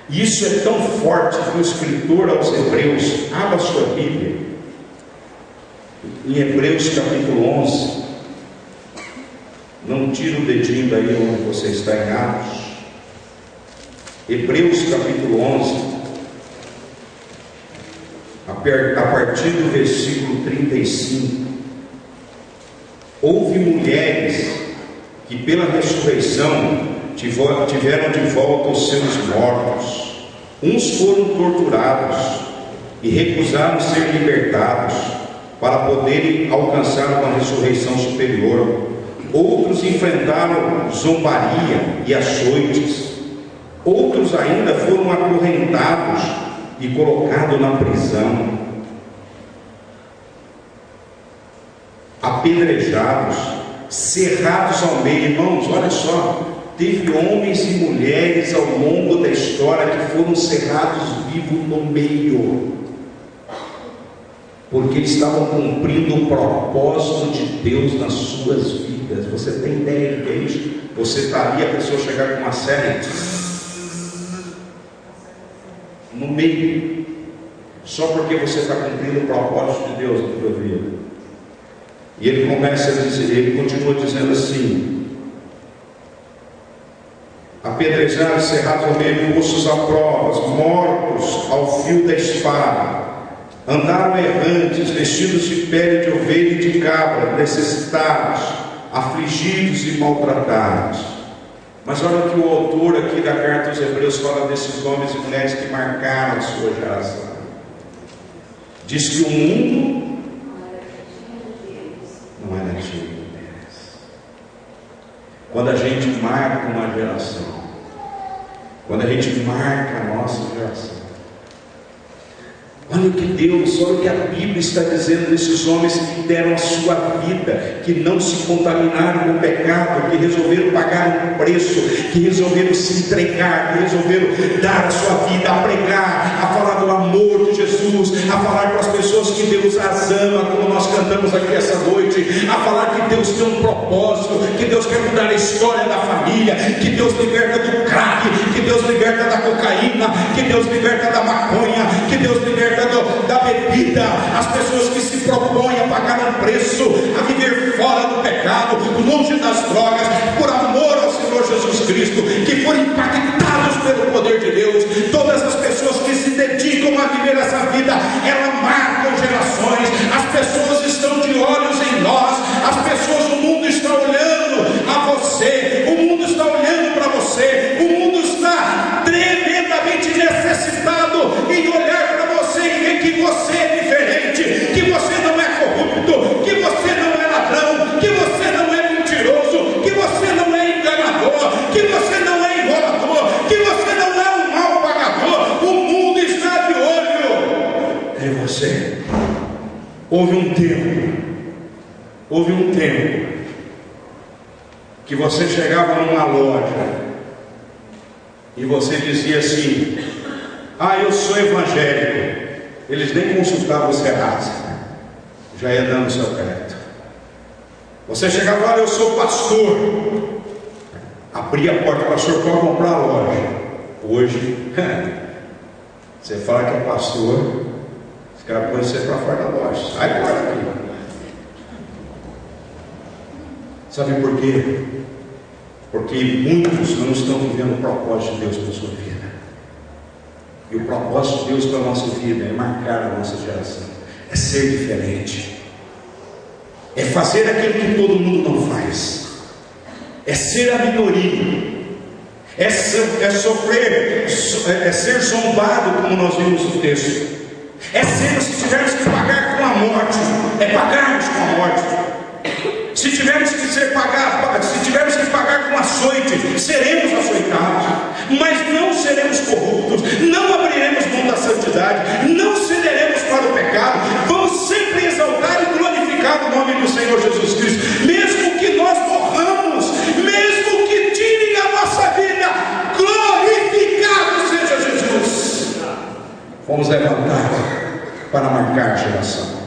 E isso é tão forte que o escritor aos Hebreus, abra a sua Bíblia, em Hebreus capítulo 11, não tira o dedinho daí onde você está em Atos. Hebreus capítulo 11, a partir do versículo 35. Houve mulheres que pela ressurreição tiveram de volta os seus mortos. Uns foram torturados e recusaram ser libertados para poderem alcançar uma ressurreição superior. Outros enfrentaram zombaria e açoites. Outros ainda foram acorrentados e colocados na prisão, apedrejados, cerrados ao meio. Irmãos, olha só, teve homens e mulheres ao longo da história que foram cerrados vivos no meio, porque estavam cumprindo o propósito de Deus nas suas vidas. Você tem ideia do que é isso? Você está ali, a pessoa chegar com uma serra no meio, só porque você está cumprindo o propósito de Deus na sua vida. E ele começa a dizer, ele continua dizendo assim: apedrejados, cerrados ao meio, postos a provas, mortos ao fio da espada, andaram errantes, vestidos de pele de ovelha e de cabra, necessitados, afligidos e maltratados. Mas olha o que o autor aqui da carta aos Hebreus fala desses homens e mulheres que marcaram a sua geração. Diz que o mundo não era cheio de Deus. Quando a gente marca uma geração, quando a gente marca a nossa geração, olha o que Deus, olha o que a Bíblia está dizendo desses homens que deram a sua vida, que não se contaminaram com o pecado, que resolveram pagar um preço, que resolveram se entregar, que resolveram dar a sua vida, a pregar, a falar do amor de Jesus, a falar para as pessoas que Deus as ama, como nós cantamos aqui essa noite, a falar que Deus tem um propósito, que Deus quer mudar a história da família, que Deus liberta do crack, que Deus liberta da cocaína, que Deus liberta da maconha, que Deus liberta da bebida. As pessoas que se propõem a pagar um preço, a viver fora do pecado, longe das drogas, por amor ao Senhor Jesus Cristo, que foram impactados pelo poder de Deus. Todas as pessoas que se dedicam a viver essa vida, elas marcam gerações. As pessoas estão de olhos em nós, as pessoas, o mundo está olhando a você, o mundo está olhando para você, o mundo está tremendamente necessitado em olhar para você e ver que você é diferente, que você não é corrupto, que você não é ladrão, que você não é mentiroso, que você não é enganador, que você não é enrolador, que você não é um mau pagador. O mundo está de olho em você. Houve um tempo que você chegava numa loja e você dizia assim: ah, eu sou evangélico. Eles nem consultavam o Serasa, já ia dando o seu crédito. Você chegava lá: eu sou pastor. Abria a porta: pastor, pode comprar a loja. Hoje você fala que é pastor, os caras põem você para fora da loja. Sai fora daqui. Sabe por quê? Porque muitos não estão vivendo o propósito de Deus para a sua vida. E o propósito de Deus para a nossa vida é marcar a nossa geração, é ser diferente, é fazer aquilo que todo mundo não faz, é ser a minoria, é sofrer, é ser zombado, como nós vimos no texto, é ser, se tivermos que pagar com a morte, é pagarmos com a morte. Se tivermos que pagar com açoite, seremos açoitados, mas não seremos corruptos, não abriremos mão da santidade, não cederemos para o pecado, vamos sempre exaltar e glorificar o nome do Senhor Jesus Cristo, mesmo que nós morramos, mesmo que tirem a nossa vida, glorificado seja Jesus. Fomos levantados para marcar a geração.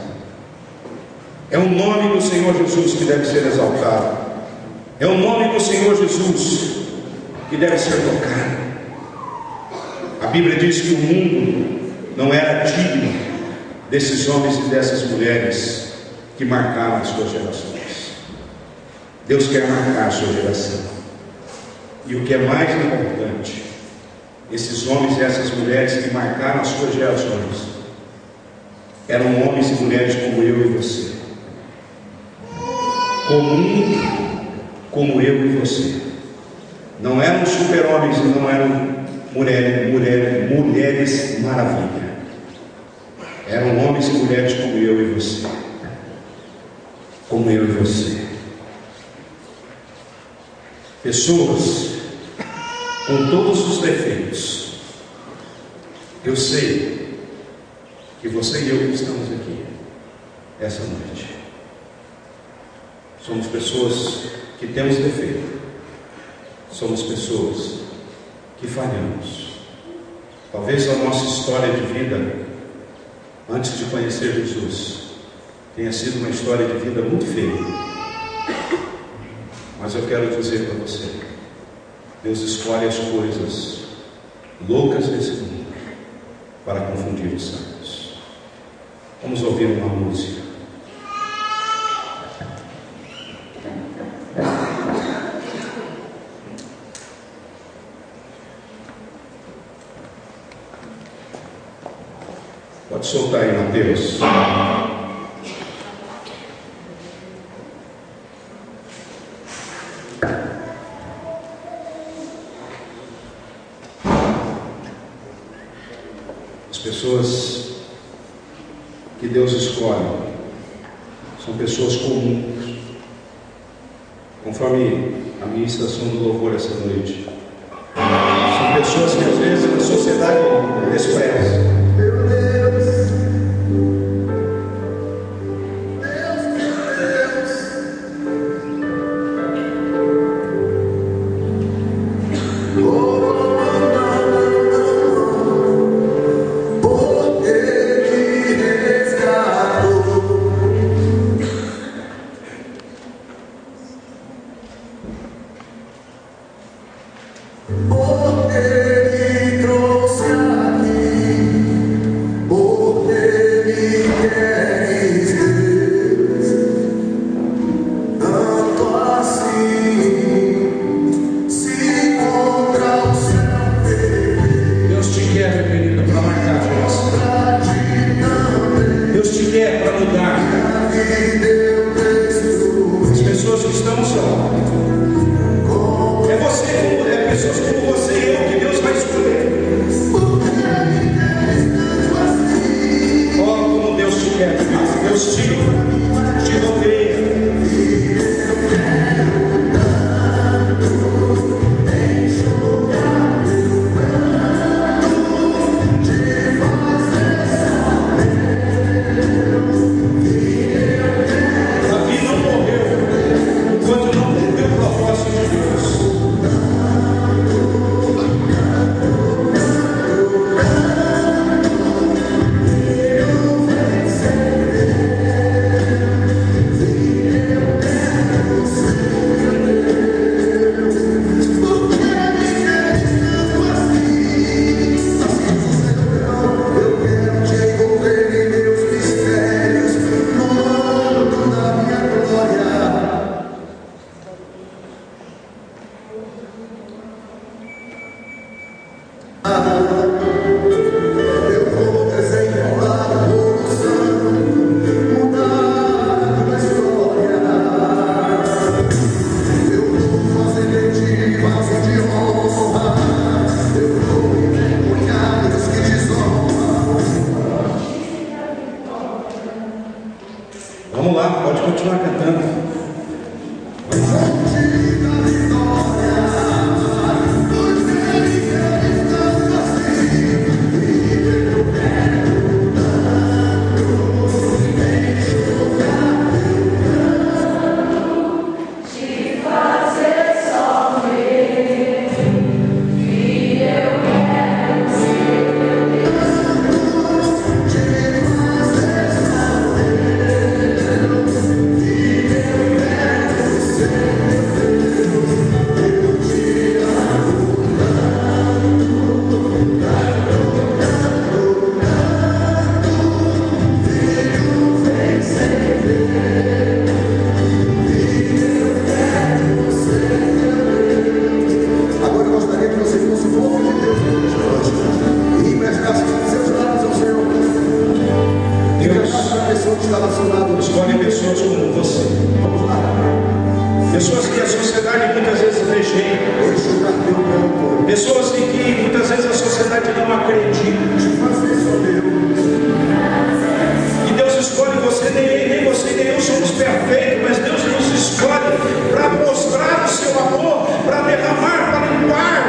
É o nome do Senhor Jesus que deve ser exaltado. É o nome do Senhor Jesus que deve ser tocado. A Bíblia diz que o mundo não era digno desses homens e dessas mulheres que marcaram as suas gerações. Deus quer marcar a sua geração. E o que é mais importante, esses homens e essas mulheres que marcaram as suas gerações eram homens e mulheres como eu e você, comum como eu e você. Não eram super-homens e não eram mulheres maravilha. Eram homens e mulheres como eu e você. Como eu e você. Pessoas com todos os defeitos. Eu sei que você e eu que estamos aqui essa noite somos pessoas que temos defeito, somos pessoas que falhamos. Talvez a nossa história de vida, antes de conhecer Jesus, tenha sido uma história de vida muito feia. Mas eu quero dizer para você, Deus escolhe as coisas loucas desse mundo para confundir os sábios. Vamos ouvir uma música. Pode soltar aí, Mateus. Deus escolhe são pessoas comuns, conforme a ministração do louvor essa noite. São pessoas que às vezes a sociedade despreza. Vamos lá, pode continuar cantando. Escolhe pessoas como você. Pessoas que a sociedade muitas vezes rejeita. Pessoas em que muitas vezes a sociedade não acredita. E Deus escolhe você, nem você nem eu somos perfeitos, mas Deus nos escolhe para mostrar o seu amor, para derramar, para limpar,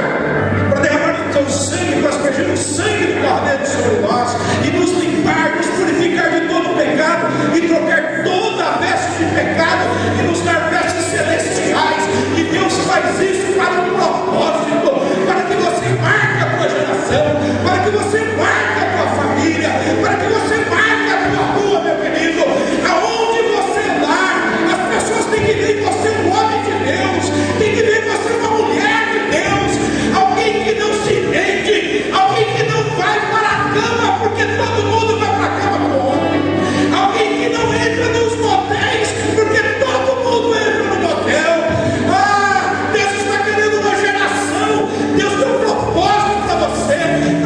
para derramar o teu sangue, para aspergir o sangue do Cordeiro sobre nós e nos limpar, nos purificar de todo o pecado e trocar toda a veste de pecado e nos dar vestes celestiais. E Deus faz isso para um propósito, para que você marque a tua geração, para que você marque a tua família, para que você marque a tua rua, meu querido. Aonde você andar, as pessoas têm que ver em você um homem de Deus, têm que ver em você uma mulher de Deus, alguém que não se rende, alguém que não vai para a cama, porque todo mundo vai para a cama com o homem, alguém que não entra nos motéis, porque todo mundo entra no motel. Deus está querendo uma geração, Deus tem um propósito para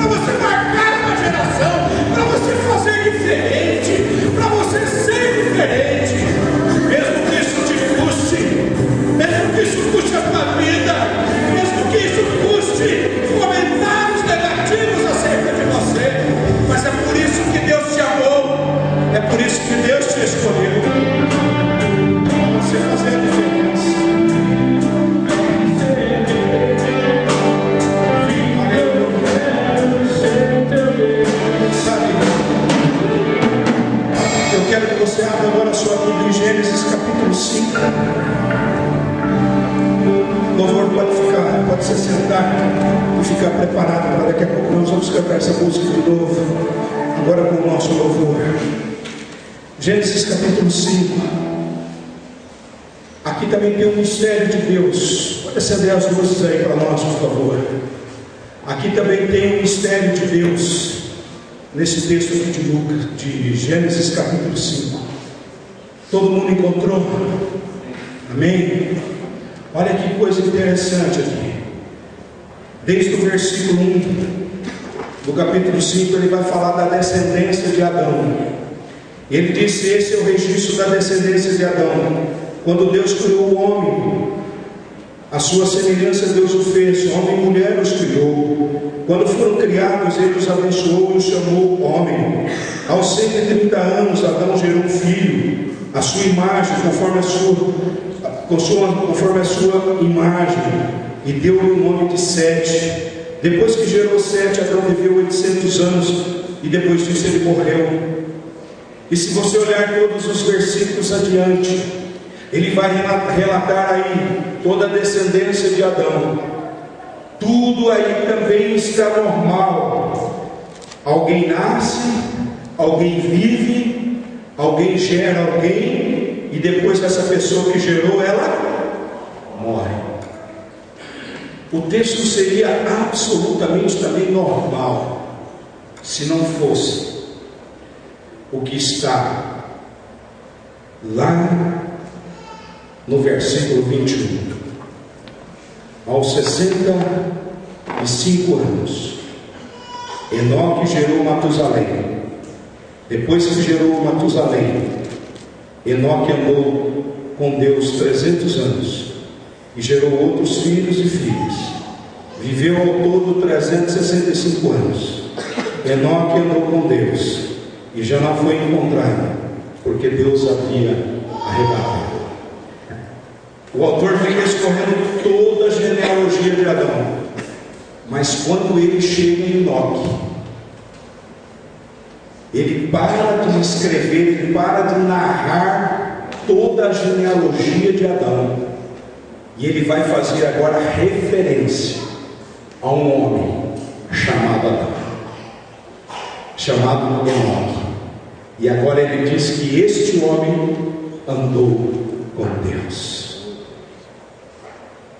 você marcar uma geração, para você fazer diferente, para você ser diferente, mesmo que isso te custe, mesmo que isso custe a tua vida, mesmo que isso custe comentários negativos acerca de você, mas é por isso que Deus te amou, é por 5. O louvor pode se sentar e ficar preparado para daqui a pouco nós vamos cantar essa música de novo, agora com o nosso louvor. Gênesis capítulo 5. Aqui também tem um mistério de Deus. Pode acender as luzes aí para nós, por favor. Aqui também tem um mistério de Deus nesse texto aqui de Lucas, de Gênesis capítulo 5. Todo mundo encontrou? Amém? Olha que coisa interessante aqui. Desde o versículo 1 do capítulo 5, ele vai falar da descendência de Adão. Ele disse: esse é o registro da descendência de Adão. Quando Deus criou o homem, a sua semelhança Deus o fez, homem e mulher os criou. Quando foram criados, Ele os abençoou e os chamou homem. Aos 130 anos, Adão gerou um filho, a sua imagem, conforme a sua imagem, e deu-lhe o nome de Sete. Depois que gerou Sete, Adão viveu 800 anos, e depois disso ele morreu. E se você olhar todos os versículos adiante, ele vai relatar aí toda a descendência de Adão. Tudo aí também está normal. Alguém nasce, alguém vive, alguém gera alguém, e depois dessa pessoa que gerou, ela morre. O texto seria absolutamente também normal, se não fosse o que está lá no versículo 21. Aos 65 anos, Enoque gerou Matusalém. Depois que gerou Matusalém, Enoque andou com Deus 300 anos e gerou outros filhos e filhas. Viveu ao todo 365 anos. Enoque andou com Deus e já não foi encontrado, porque Deus havia arrebatado. O autor vem escorrendo toda a genealogia de Adão, mas quando ele chega em Enoque, ele para de escrever, ele para de narrar toda a genealogia de Adão, e ele vai fazer agora referência a um homem chamado Adão, chamado Enoque. E agora ele diz que este homem andou com Deus.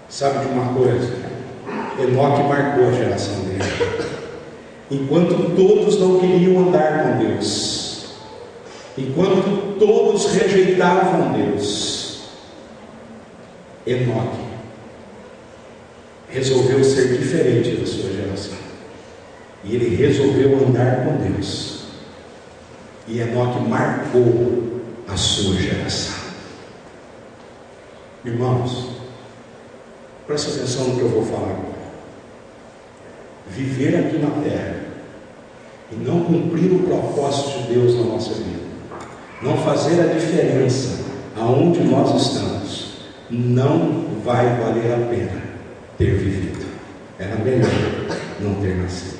Sabe de uma coisa? Enoque marcou a geração dele. Enquanto todos não queriam andar com Deus, enquanto todos rejeitavam Deus, Enoque resolveu ser diferente da sua geração. E ele resolveu andar com Deus. E Enoque marcou a sua geração. Irmãos, presta atenção no que eu vou falar agora. Viver aqui na terra e não cumprir o propósito de Deus na nossa vida, não fazer a diferença aonde nós estamos, não vai valer a pena ter vivido. Era melhor não ter nascido.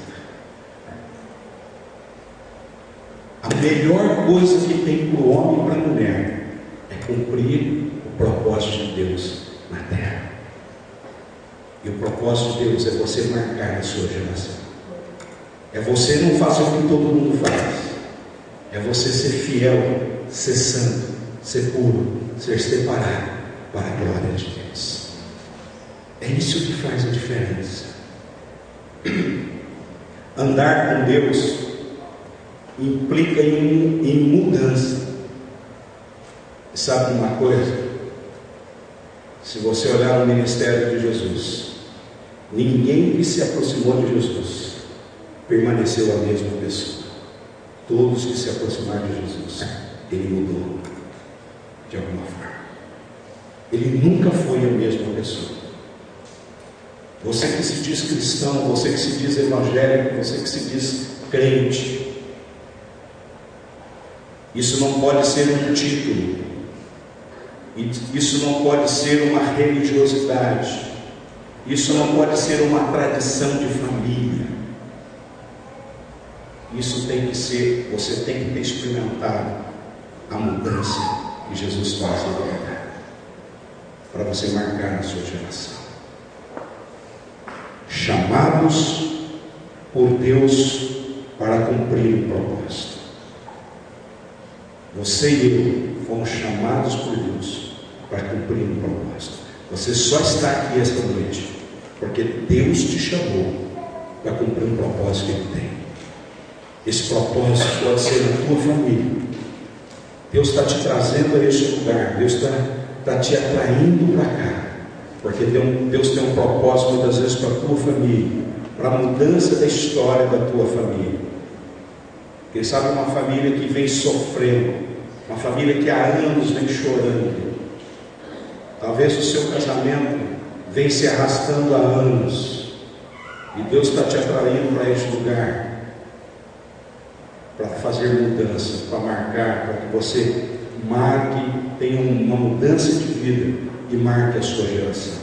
A melhor coisa que tem para o homem e para a mulher é cumprir o propósito de Deus na terra. E o propósito de Deus é você marcar a sua geração. É você não fazer o que todo mundo faz. É você ser fiel, ser santo, ser puro, ser separado para a glória de Deus. É isso que faz a diferença. Andar com Deus implica em mudança. Sabe uma coisa? Se você olhar no ministério de Jesus, ninguém que se aproximou de Jesus permaneceu a mesma pessoa. Todos que se aproximaram de Jesus, ele mudou de alguma forma. Ele nunca foi a mesma pessoa. Você que se diz cristão, você que se diz evangélico, você que se diz crente, isso não pode ser um título, isso não pode ser uma religiosidade, isso não pode ser uma tradição de família. Isso tem que ser, você tem que ter experimentado a mudança que Jesus faz na verdade. para você marcar na sua geração. Chamados por Deus para cumprir o propósito. Você e eu fomos chamados por Deus para cumprir o propósito. Você só está aqui esta noite porque Deus te chamou para cumprir um propósito que Ele tem. Esse propósito pode ser na tua família. Deus está te trazendo a este lugar. Deus está te atraindo para cá, porque Deus tem um propósito muitas vezes para a tua família, para a mudança da história da tua família. Quem sabe uma família que vem sofrendo, uma família que há anos vem chorando. Talvez o seu casamento vem se arrastando há anos, e Deus está te atraindo para este lugar, para fazer mudança, para marcar, para que você marque, tenha uma mudança de vida e marque a sua geração.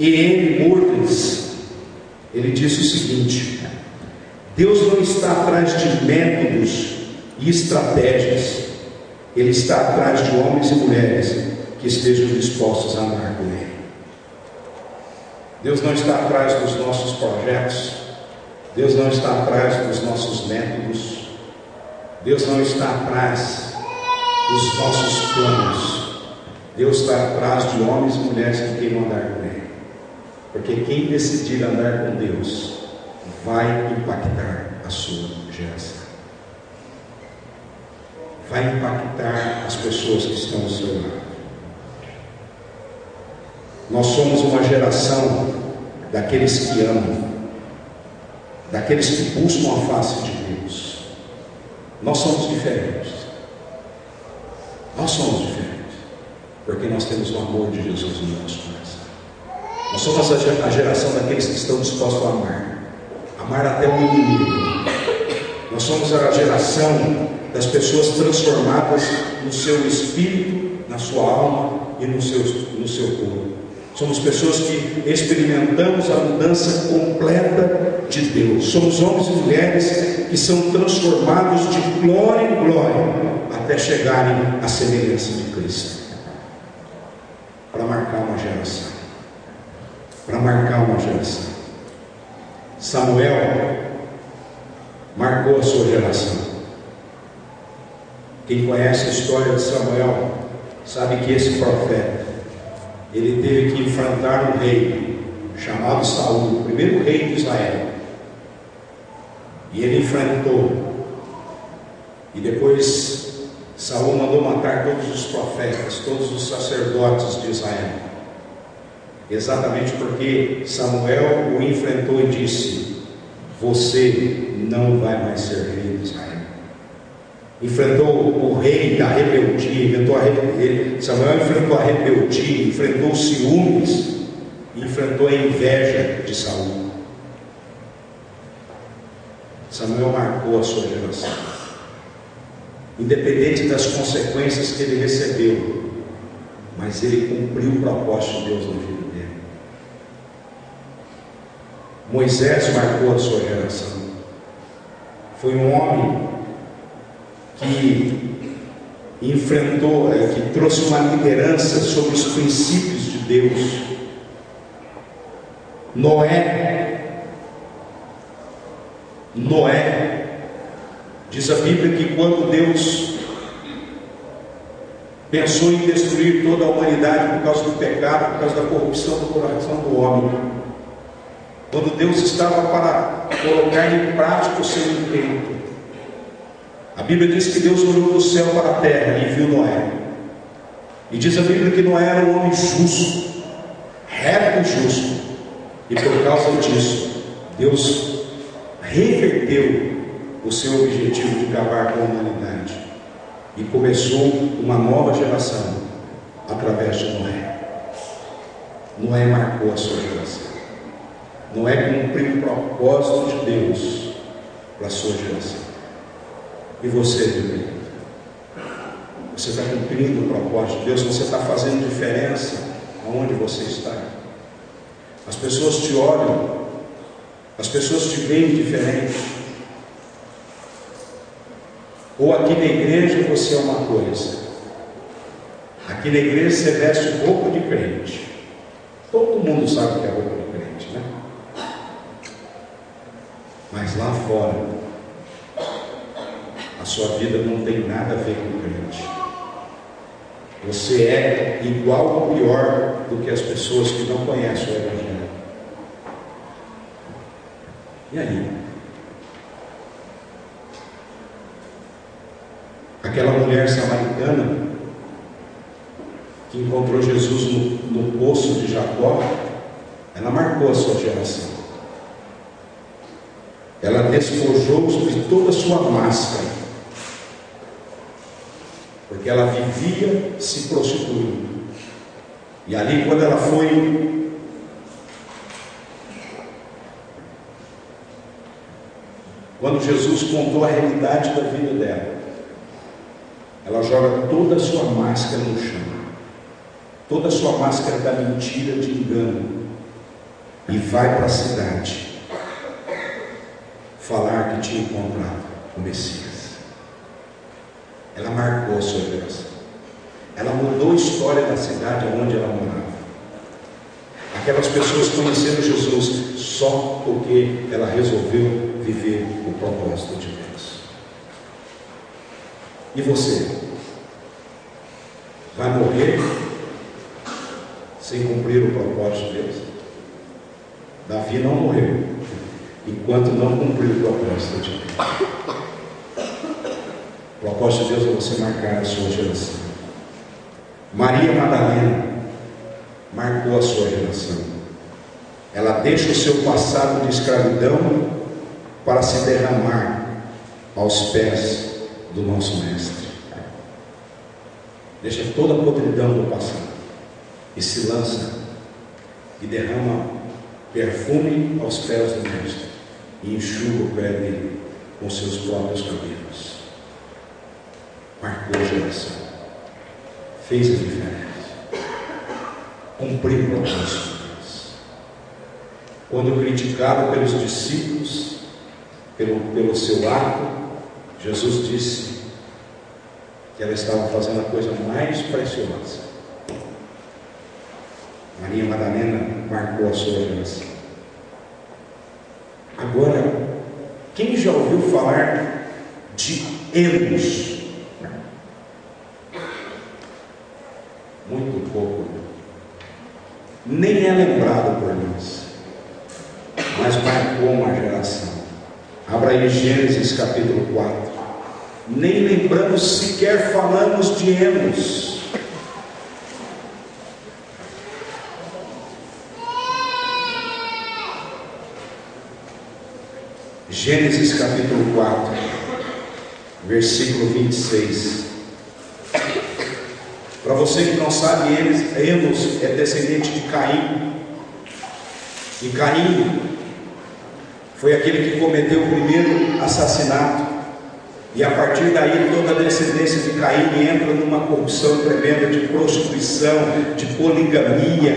E M. Mortens, ele disse o seguinte: Deus não está atrás de métodos e estratégias, Ele está atrás de homens e mulheres que estejam dispostos a amar com Ele. Deus não está atrás dos nossos projetos, Deus não está atrás dos nossos métodos, Deus não está atrás dos nossos planos. Deus está atrás de homens e mulheres que queiram andar com Ele, porque quem decidir andar com Deus vai impactar a sua geração, vai impactar as pessoas que estão ao seu lado. Nós somos uma geração daqueles que amam, daqueles que buscam a face de Deus. Nós somos diferentes. Nós somos diferentes, porque nós temos o amor de Jesus no nosso coração. Nós somos a geração daqueles que estão dispostos a amar até o inimigo. Nós somos a geração das pessoas transformadas no seu espírito, na sua alma e no seu corpo. Somos pessoas que experimentamos a mudança completa de Deus. Somos homens e mulheres que são transformados de glória em glória até chegarem à semelhança de Cristo. Para marcar uma geração. Para marcar uma geração. Samuel marcou a sua geração. Quem conhece a história de Samuel sabe que esse profeta, ele teve que enfrentar um rei chamado Saul, o primeiro rei de Israel. E ele enfrentou. E depois Saul mandou matar todos os profetas, todos os sacerdotes de Israel. Exatamente porque Samuel o enfrentou e disse: você não vai mais ser rei de Israel. Enfrentou o rei da rebeldia, Samuel enfrentou a rebeldia, enfrentou os ciúmes e enfrentou a inveja de Saul. Samuel marcou a sua geração, independente das consequências que ele recebeu, mas ele cumpriu o propósito de Deus na vida dele. Moisés marcou a sua geração. Foi um homem que enfrentou, que trouxe uma liderança sobre os princípios de Deus. Noé, diz a Bíblia que quando Deus pensou em destruir toda a humanidade por causa do pecado, por causa da corrupção do coração do homem, quando Deus estava para colocar em prática o seu intento, a Bíblia diz que Deus olhou do céu para a terra e viu Noé. E diz a Bíblia que Noé era um homem justo, reto e justo. E por causa disso, Deus reverteu o seu objetivo de acabar com a humanidade. E começou uma nova geração através de Noé. Noé marcou a sua geração. Noé cumpriu o propósito de Deus para a sua geração. E você, meu querido? Você está cumprindo o propósito de Deus? Você está fazendo diferença aonde você está? As pessoas te olham, as pessoas te veem diferente. Ou aqui na igreja você é uma coisa. Aqui na igreja você veste roupa de crente. Todo mundo sabe que é roupa de crente, né? Mas lá fora, a sua vida não tem nada a ver com o crente. Você é igual ou pior do que as pessoas que não conhecem o Evangelho. E aí? Aquela mulher samaritana que encontrou Jesus no poço de Jacó, ela marcou a sua geração. Ela despojou-se de toda a sua máscara, porque ela vivia se prostituindo. E ali, quando ela foi quando Jesus contou a realidade da vida dela, ela joga toda a sua máscara no chão, toda a sua máscara da mentira, de engano, e vai para a cidade falar que tinha encontrado o Messias. Ela marcou a sua geração. Ela mudou a história da cidade onde ela morava. Aquelas pessoas conheceram Jesus só porque ela resolveu viver o propósito de Deus. E você? Vai morrer sem cumprir o propósito de Deus? Davi não morreu enquanto não cumpriu o propósito de Deus. O propósito de Deus é você marcar a sua geração. Maria Madalena marcou a sua geração. Ela deixa o seu passado de escravidão para se derramar aos pés do nosso Mestre. Deixa toda a podridão do passado e se lança e derrama perfume aos pés do Mestre e enxuga o pé dele com seus próprios cabelos. Marcou a geração, fez a diferença, cumpriu o propósito de Deus. Quando criticado pelos discípulos pelo seu ato, Jesus disse que ela estava fazendo a coisa mais preciosa. Maria Madalena marcou a sua geração. Agora, quem já ouviu falar de Enos? Muito pouco. Nem é lembrado por nós, mas marcou uma geração. Abra aí Gênesis capítulo 4. Nem lembramos, sequer falamos de Enos. Gênesis capítulo 4, versículo 26. Para você que não sabe, Enos é descendente de Caim. E Caim foi aquele que cometeu o primeiro assassinato. E a partir daí toda a descendência de Caim entra numa corrupção tremenda de prostituição, de poligamia,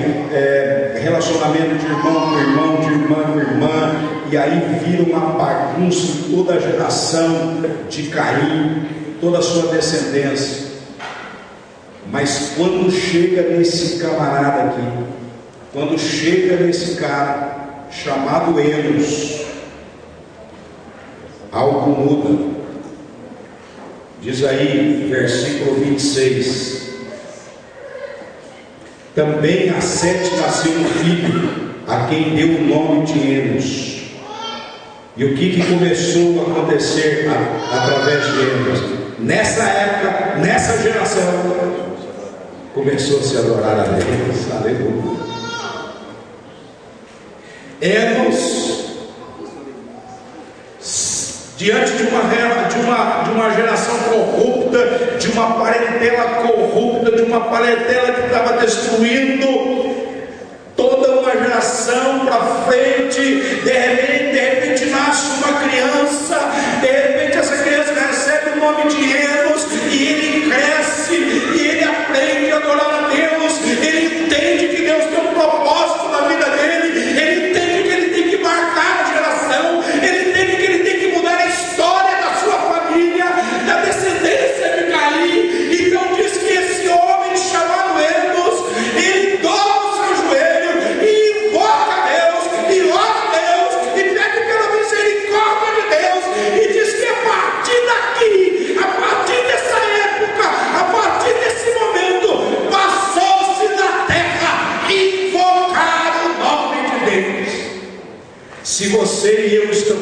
relacionamento de irmão com irmão, de irmã com irmã. E aí vira uma bagunça em toda a geração de Caim, toda a sua descendência. Mas quando chega nesse camarada aqui, quando chega nesse cara chamado Enos, algo muda. Diz aí, versículo 26. Também a Sete nasceu um filho, a quem deu o nome de Enos. E o que começou a acontecer através de Enos? Nessa época, nessa geração, começou a se adorar a Deus. Aleluia. Enos, diante de uma geração corrupta, de uma parentela corrupta, de uma parentela que estava destruindo toda uma geração para frente, de repente nasce uma criança, de repente essa criança recebe o nome de Enos, e ele cresce, e ele aprende a adorar a Deus, ele entende que Deus tem um propósito na vida dele, ele entende que ele tem que marcar a geração, ele entende que ele tem que mudar a história da sua família, da descendência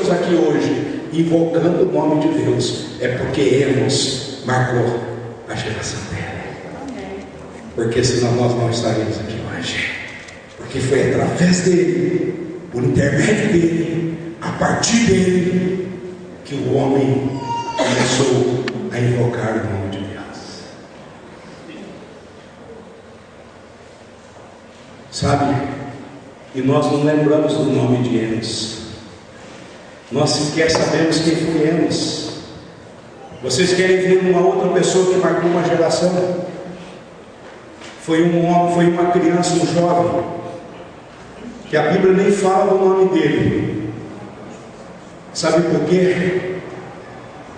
estamos aqui hoje invocando o nome de Deus, é porque Enos marcou a geração dele. Porque senão nós não estaríamos aqui hoje. Porque foi através dele, por intermédio dele, a partir dele, que o homem começou a invocar o nome de Deus. Sabe? E nós não lembramos do nome de Enos. Nós sequer sabemos quem foi Enos. Vocês querem ver uma outra pessoa que marcou uma geração? Foi um homem, foi uma criança, um jovem, que a Bíblia nem fala do nome dele. Sabe por quê?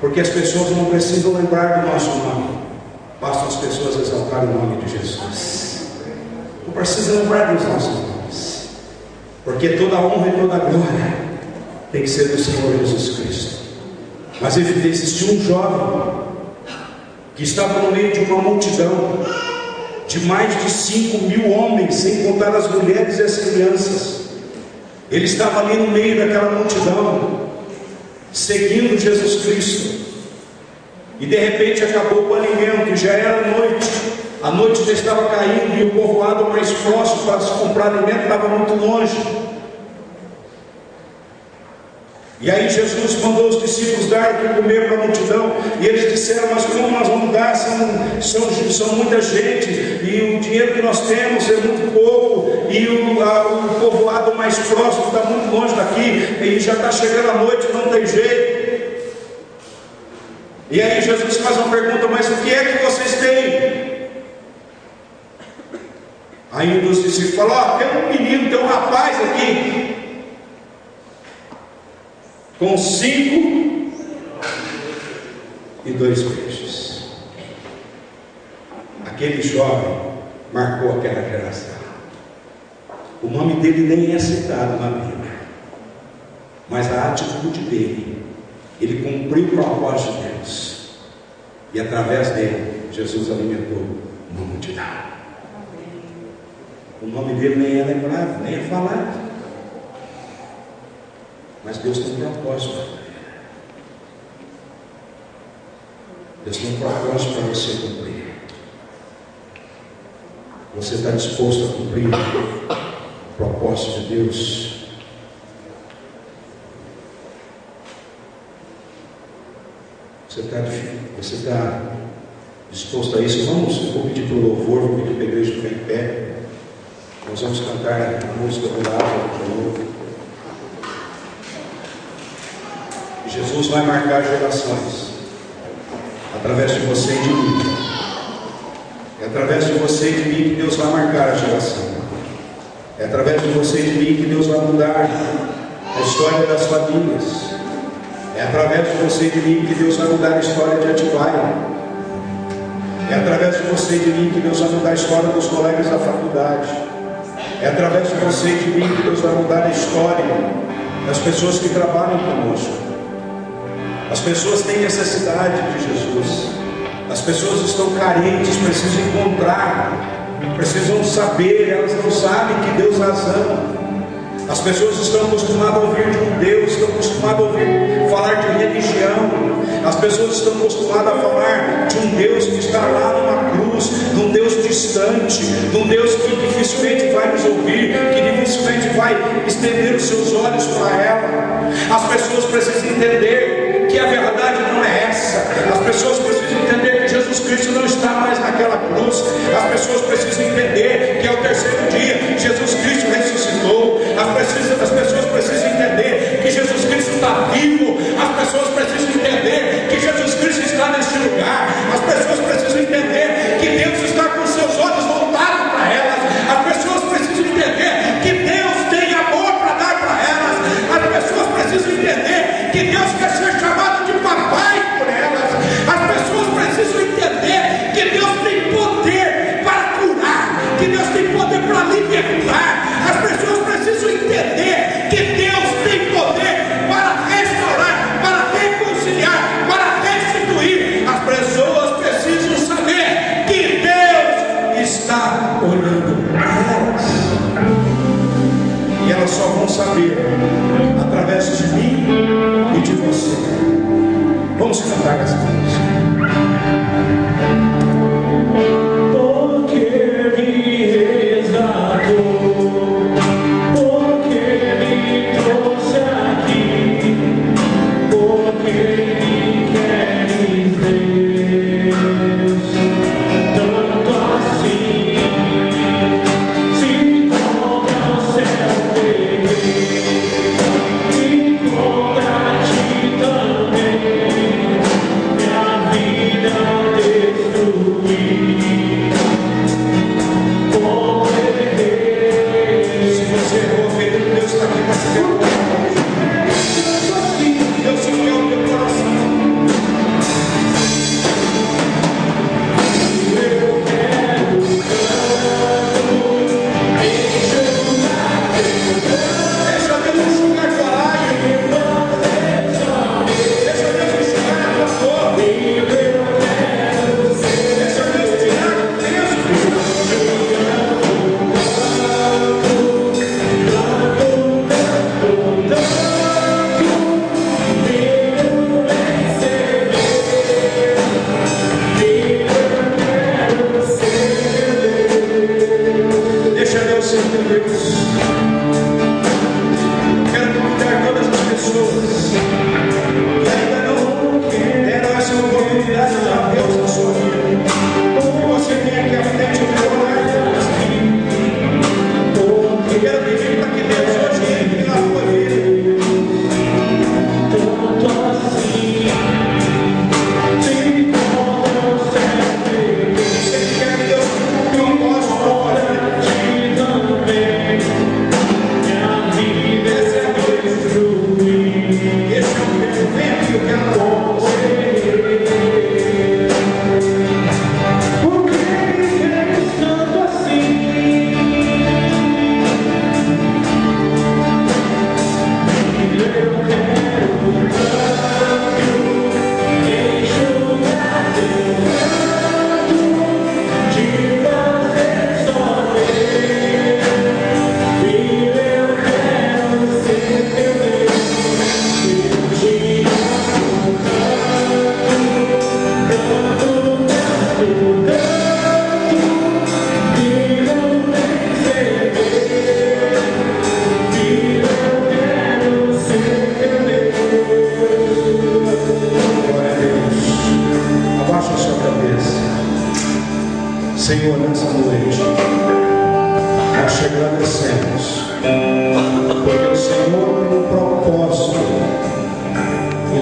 Porque as pessoas não precisam lembrar do nosso nome, basta as pessoas exaltarem o nome de Jesus. Não precisa lembrar dos nossos nomes, porque toda a honra e toda a glória tem que ser do Senhor Jesus Cristo. Mas existiu um jovem que estava no meio de uma multidão de mais de 5.000 homens, sem contar as mulheres e as crianças. Ele estava ali no meio daquela multidão, seguindo Jesus Cristo. E de repente acabou o alimento, já era noite. A noite já estava caindo e o povoado mais próximo para se comprar alimento estava muito longe. E aí Jesus mandou os discípulos dar o que comer para a multidão. E eles disseram: mas como nós vamos dar? São muita gente, e o dinheiro que nós temos é muito pouco, e o povoado mais próximo está muito longe daqui, e já está chegando a noite, não tem jeito. E aí Jesus faz uma pergunta: mas o que é que vocês têm? Aí um dos discípulos falou: tem um menino, tem um rapaz aqui com 5 e 2 peixes. Aquele jovem marcou aquela geração. O nome dele nem é citado na Bíblia, mas a atitude dele, ele cumpriu o propósito de Deus, e através dele Jesus alimentou uma multidão. O nome dele nem é lembrado, nem é falado, mas Deus tem um propósito. Deus tem um propósito para você cumprir. Você está disposto a cumprir o propósito de Deus? Você está disposto a isso? Vou pedir para o louvor, vou pedir para a igreja ficar em pé. Nós vamos cantar a música do Lázaro de novo. Jesus vai marcar gerações através de você e de mim. É através de você e de mim que Deus vai marcar a geração. É através de você e de mim que Deus vai mudar a história das famílias. É através de você e de mim que Deus vai mudar a história de Atibaia. É através de você e de mim que Deus vai mudar a história dos colegas da faculdade. É através de você e de mim que Deus vai mudar a história das pessoas que trabalham conosco. As pessoas têm necessidade de Jesus. As pessoas estão carentes, precisam encontrar, precisam saber, elas não sabem que Deus as ama. As pessoas estão acostumadas a ouvir de um Deus, estão acostumadas a ouvir falar de religião. As pessoas estão acostumadas a falar de um Deus que está lá numa cruz, de um Deus distante, de um Deus que dificilmente vai nos ouvir, que dificilmente vai estender os seus olhos para ela. As pessoas precisam entender que a verdade não é essa. As pessoas precisam entender que Jesus Cristo não está mais naquela cruz. As pessoas precisam entender que ao terceiro dia Jesus Cristo ressuscitou. As pessoas precisam entender que Jesus Cristo está vivo. As pessoas precisam entender que Jesus Cristo está neste lugar. As pessoas precisam entender que Deus está com seus olhos voltados para elas. As pessoas precisam entender que Deus tem amor para dar para elas. As pessoas precisam entender que Deus quer ser chamado de papai por elas. As pessoas precisam entender que Deus tem poder para curar, que Deus tem poder para libertar. As pessoas precisam entender que Deus tem poder para restaurar, para reconciliar, para restituir. As pessoas precisam saber que Deus está olhando para elas, e elas só vão saber através de mim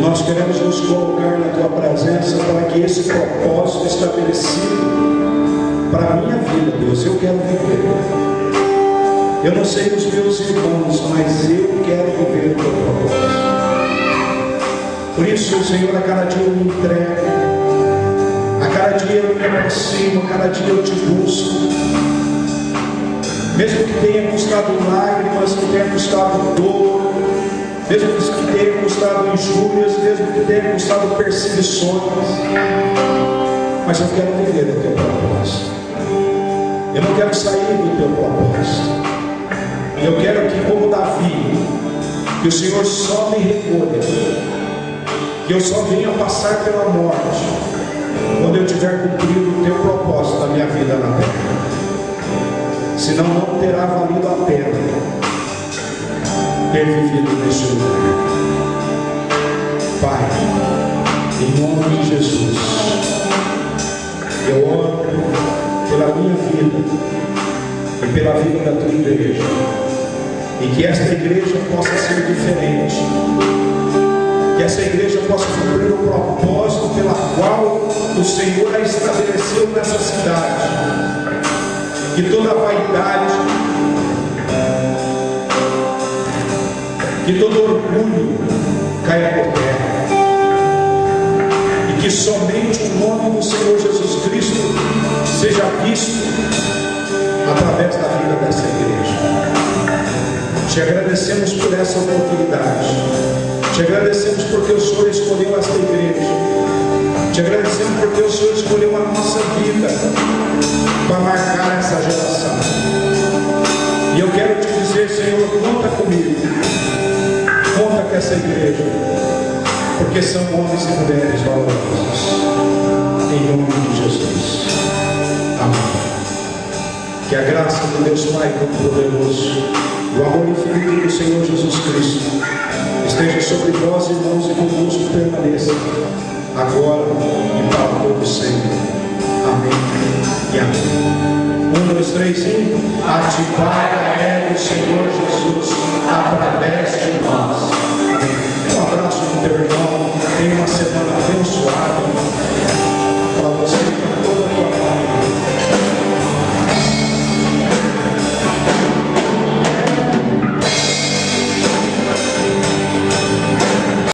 nós queremos nos colocar na Tua presença para que esse propósito estabelecido para a minha vida, Deus, eu quero viver. Eu não sei os meus irmãos, mas eu quero viver o Teu propósito. Por isso, Senhor, a cada dia eu me entrego, a cada dia eu me aproximo, a cada dia eu Te busco. Mesmo que tenha custado lágrimas, que tenha custado dor, mesmo que tenha custado injúrias, mesmo que tenha custado perseguições, mas eu quero viver o Teu propósito. Eu não quero sair do Teu propósito. Eu quero que, como Davi, que o Senhor só me recolha, que eu só venha passar pela morte quando eu tiver cumprido o Teu propósito na minha vida na terra. Senão não terá valido a pena ter vivido neste lugar. Pai, em nome de Jesus, eu oro pela minha vida e pela vida da Tua igreja, e que esta igreja possa ser diferente, que essa igreja possa cumprir o propósito pela qual o Senhor a estabeleceu nessa cidade. Que toda vaidade, que todo orgulho caia por terra, e que somente o nome do Senhor Jesus Cristo seja visto através da vida dessa igreja. Te agradecemos por essa oportunidade, te agradecemos porque o Senhor escolheu esta igreja, te agradecemos porque o Senhor escolheu a nossa vida para marcar essa geração. E eu quero te dizer, Senhor, conta comigo, conta com essa igreja, porque são homens e mulheres valorosos, em nome de Jesus. Amém. Que a graça de Deus Pai Todo-Poderoso, o amor infinito do Senhor Jesus Cristo esteja sobre vós, irmãos, e convosco permaneça agora e para todo sempre. Amém e amém. 1, 2, 3, 5. Ativar a era do Senhor Jesus através de nós.